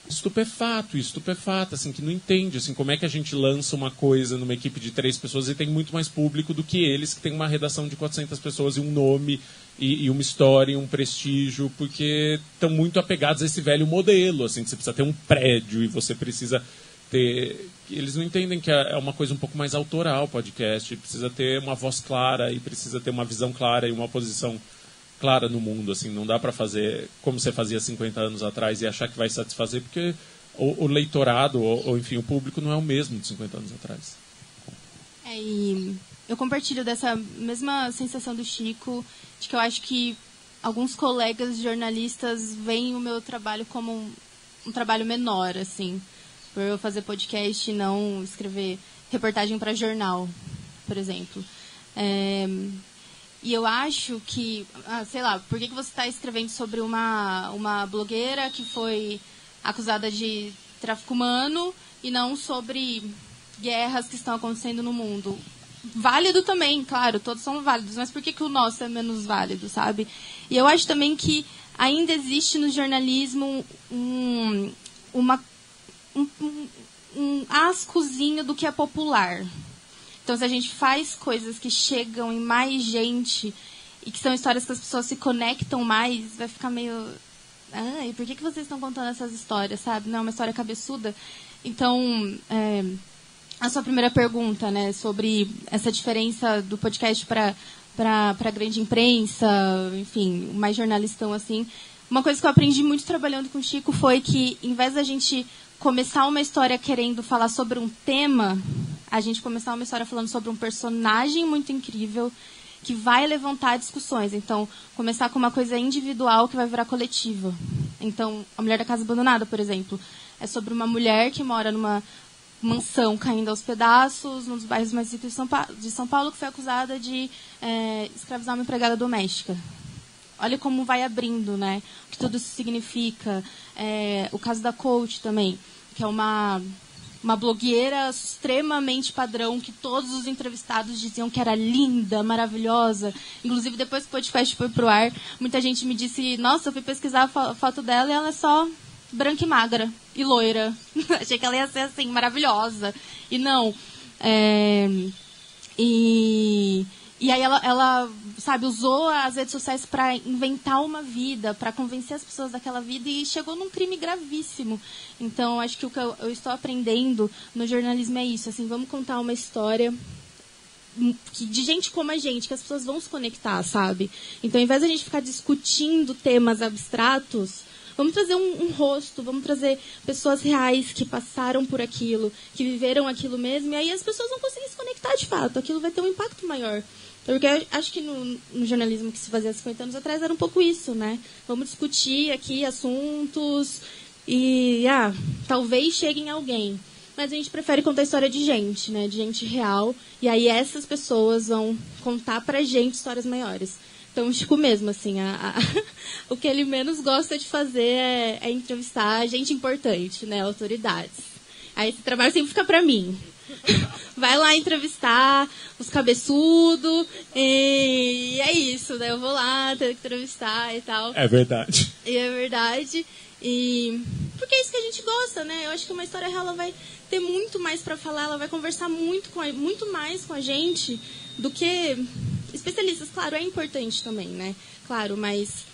estupefata, assim, que não entende, assim, como é que a gente lança uma coisa numa equipe de 3 pessoas e tem muito mais público do que eles, que tem uma redação de 400 pessoas e um nome, e uma história, e um prestígio, porque estão muito apegados a esse velho modelo, assim, que você precisa ter um prédio e você precisa ter... Eles não entendem que é uma coisa um pouco mais autoral, podcast, precisa ter uma voz clara e precisa ter uma visão clara e uma posição clara no mundo, assim, não dá para fazer como você fazia 50 anos atrás e achar que vai satisfazer, porque o leitorado, ou enfim, o público não é o mesmo de 50 anos atrás. E eu compartilho dessa mesma sensação do Chico, de que eu acho que alguns colegas jornalistas veem o meu trabalho como um trabalho menor, assim, por eu fazer podcast e não escrever reportagem para jornal, por exemplo. E eu acho que, sei lá, por que você está escrevendo sobre uma blogueira que foi acusada de tráfico humano e não sobre guerras que estão acontecendo no mundo? Válido também, claro, todos são válidos, mas por que o nosso é menos válido, sabe? E eu acho também que ainda existe no jornalismo um ascozinho do que é popular. Então, se a gente faz coisas que chegam em mais gente e que são histórias que as pessoas se conectam mais, vai ficar meio... e por que vocês estão contando essas histórias, sabe? Não é uma história cabeçuda. Então, a sua primeira pergunta, né, sobre essa diferença do podcast para a grande imprensa, enfim, mais jornalistão, assim. Uma coisa que eu aprendi muito trabalhando com o Chico foi que, em vez da gente começar uma história querendo falar sobre um tema, a gente começar uma história falando sobre um personagem muito incrível que vai levantar discussões. Então, começar com uma coisa individual que vai virar coletiva. Então, A Mulher da Casa Abandonada, por exemplo, é sobre uma mulher que mora numa mansão caindo aos pedaços, num dos bairros mais ricos de São Paulo, que foi acusada de escravizar uma empregada doméstica. Olha como vai abrindo, né? O que tudo isso significa. O caso da Coach também, que é uma blogueira extremamente padrão, que todos os entrevistados diziam que era linda, maravilhosa. Inclusive, depois que o podcast foi pro ar, muita gente me disse, nossa, eu fui pesquisar a foto dela e ela é só branca e magra e loira. Achei que ela ia ser, assim, maravilhosa. E não. E aí ela, sabe, usou as redes sociais para inventar uma vida, para convencer as pessoas daquela vida e chegou num crime gravíssimo. Então, acho que o que eu estou aprendendo no jornalismo é isso, assim, vamos contar uma história de gente como a gente, que as pessoas vão se conectar, sabe? Então, ao invés de a gente ficar discutindo temas abstratos, Vamos trazer um rosto, vamos trazer pessoas reais que passaram por aquilo, que viveram aquilo mesmo, e aí as pessoas vão conseguir se conectar de fato, aquilo vai ter um impacto maior. Porque eu acho que no jornalismo que se fazia 50 anos atrás era um pouco isso, né? Vamos discutir aqui assuntos e, talvez cheguem alguém. Mas a gente prefere contar a história de gente, né? De gente real. E aí essas pessoas vão contar pra gente histórias maiores. Então, o Chico mesmo, assim, o que ele menos gosta de fazer é entrevistar gente importante, né? Autoridades. Aí esse trabalho sempre fica pra mim. Vai lá entrevistar os cabeçudos e é isso, né? Eu vou lá ter que entrevistar e tal. É verdade. E é verdade. E porque é isso que a gente gosta, né? Eu acho que uma história real, ela vai ter muito mais para falar, ela vai conversar muito mais com a gente do que especialistas. Claro, é importante também, né? Claro, mas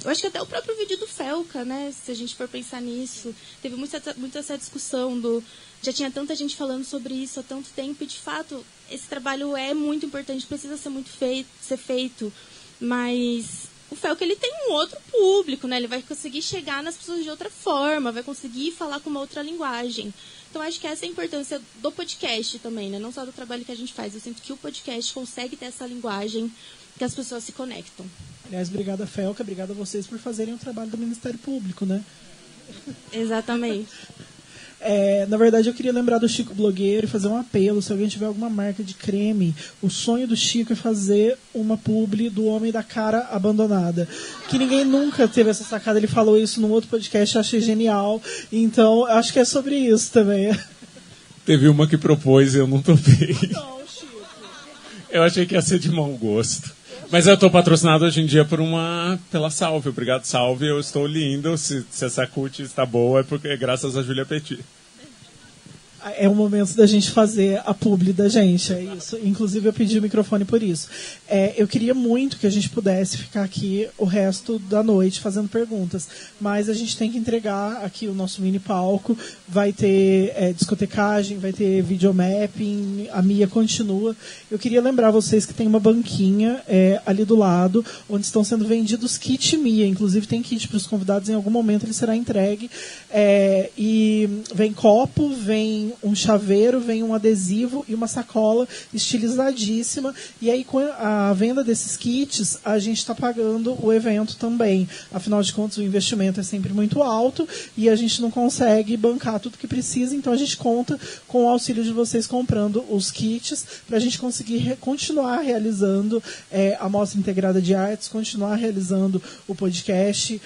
eu acho que até o próprio vídeo do Felca, né? Se a gente for pensar nisso, teve muito essa discussão já tinha tanta gente falando sobre isso há tanto tempo, e de fato esse trabalho é muito importante, precisa ser feito, mas o Felca, ele tem um outro público, né? Ele vai conseguir chegar nas pessoas de outra forma, vai conseguir falar com uma outra linguagem. Então acho que essa é a importância do podcast também, né? Não só do trabalho que a gente faz, eu sinto que o podcast consegue ter essa linguagem que as pessoas se conectam. Aliás, obrigada, Felca, obrigada a vocês por fazerem o trabalho do Ministério Público, né? Exatamente. Na verdade, eu queria lembrar do Chico Blogueiro e fazer um apelo. Se alguém tiver alguma marca de creme, o sonho do Chico é fazer uma publi do Homem da Cara Abandonada. Que ninguém nunca teve essa sacada. Ele falou isso num outro podcast, eu achei genial. Então, acho que é sobre isso também. Teve uma que propôs e eu não topei. Não, Chico. Eu achei que ia ser de mau gosto. Mas eu estou patrocinado hoje em dia pela Salve. Obrigado, Salve. Eu estou lindo. Se essa cut está boa, é porque graças a Júlia Petit. É o momento da gente fazer a publi da gente, é isso. Inclusive, eu pedi o microfone por isso. Eu queria muito que a gente pudesse ficar aqui o resto da noite fazendo perguntas, mas a gente tem que entregar aqui o nosso mini palco. Vai ter discotecagem, vai ter videomapping, a Mia continua. Eu queria lembrar vocês que tem uma banquinha ali do lado, onde estão sendo vendidos kit Mia. Inclusive, tem kit para os convidados, em algum momento ele será entregue. E vem copo, vem um chaveiro, vem um adesivo e uma sacola estilizadíssima. E aí, com a venda desses kits, a gente está pagando o evento também. Afinal de contas, o investimento é sempre muito alto e a gente não consegue bancar tudo que precisa, então a gente conta com o auxílio de vocês comprando os kits para a gente conseguir continuar realizando a Mostra Integrada de Artes, continuar realizando o podcast,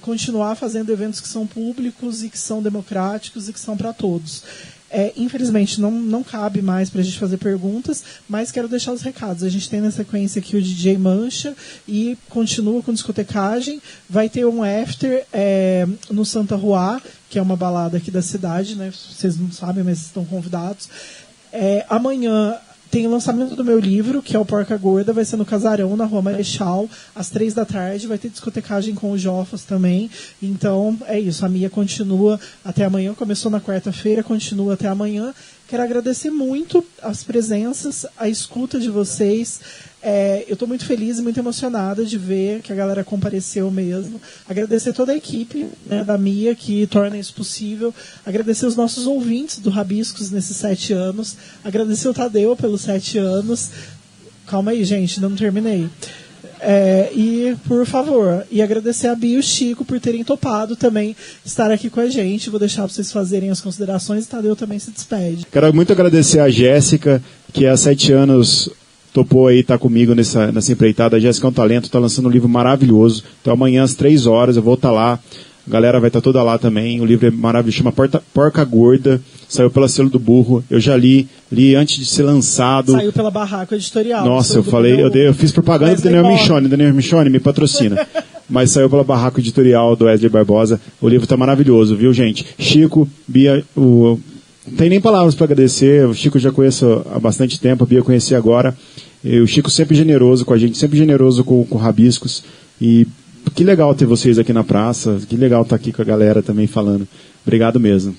continuar fazendo eventos que são públicos e que são democráticos e que são para todos. Infelizmente, não cabe mais para a gente fazer perguntas, mas quero deixar os recados. A gente tem na sequência aqui o DJ Mancha e continua com discotecagem. Vai ter um after no Santa Rua, que é uma balada aqui da cidade, né? Vocês não sabem, mas estão convidados. Amanhã tem o lançamento do meu livro, que é o Porca Gorda, vai ser no Casarão, na Rua Marechal, às 15h. Vai ter discotecagem com os Jofas também. Então, é isso. A Mia continua até amanhã. Começou na quarta-feira, continua até amanhã. Quero agradecer muito as presenças, a escuta de vocês. Eu estou muito feliz e muito emocionada de ver que a galera compareceu mesmo. Agradecer toda a equipe, né, da Mia, que torna isso possível. Agradecer os nossos ouvintes do Rabiscos nesses 7 anos. Agradecer o Tadeu pelos 7 anos. Calma aí, gente, ainda não terminei. E, por favor, agradecer a Bia e o Chico por terem topado também estar aqui com a gente. Vou deixar para vocês fazerem as considerações e Tadeu também se despede. Quero muito agradecer a Jéssica, que há 7 anos topou aí, tá comigo nessa empreitada. A Jéssica é um talento, tá lançando um livro maravilhoso. Então amanhã às 3h eu vou estar lá. A galera vai estar toda lá também. O livro é maravilhoso, chama Porca Gorda. Saiu pela Selo do Burro. Eu já li antes de ser lançado. Saiu pela Barraco Editorial. Nossa, eu fiz propaganda do Daniel Michone. Daniel Michone me patrocina. Mas saiu pela Barraco Editorial do Wesley Barbosa. O livro tá maravilhoso, viu, gente? Chico, Bia, não tem nem palavras para agradecer. O Chico eu já conheço há bastante tempo, a Bia eu conheci agora. O Chico sempre generoso com a gente, sempre generoso com Rabiscos. E que legal ter vocês aqui na praça, que legal estar aqui com a galera também falando. Obrigado mesmo.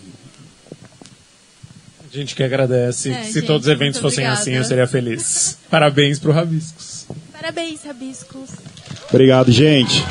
A gente que agradece. Se gente, todos os eventos fossem obrigada. assim, eu seria feliz. Parabéns pro Rabiscos. Parabéns, Rabiscos. Obrigado, gente.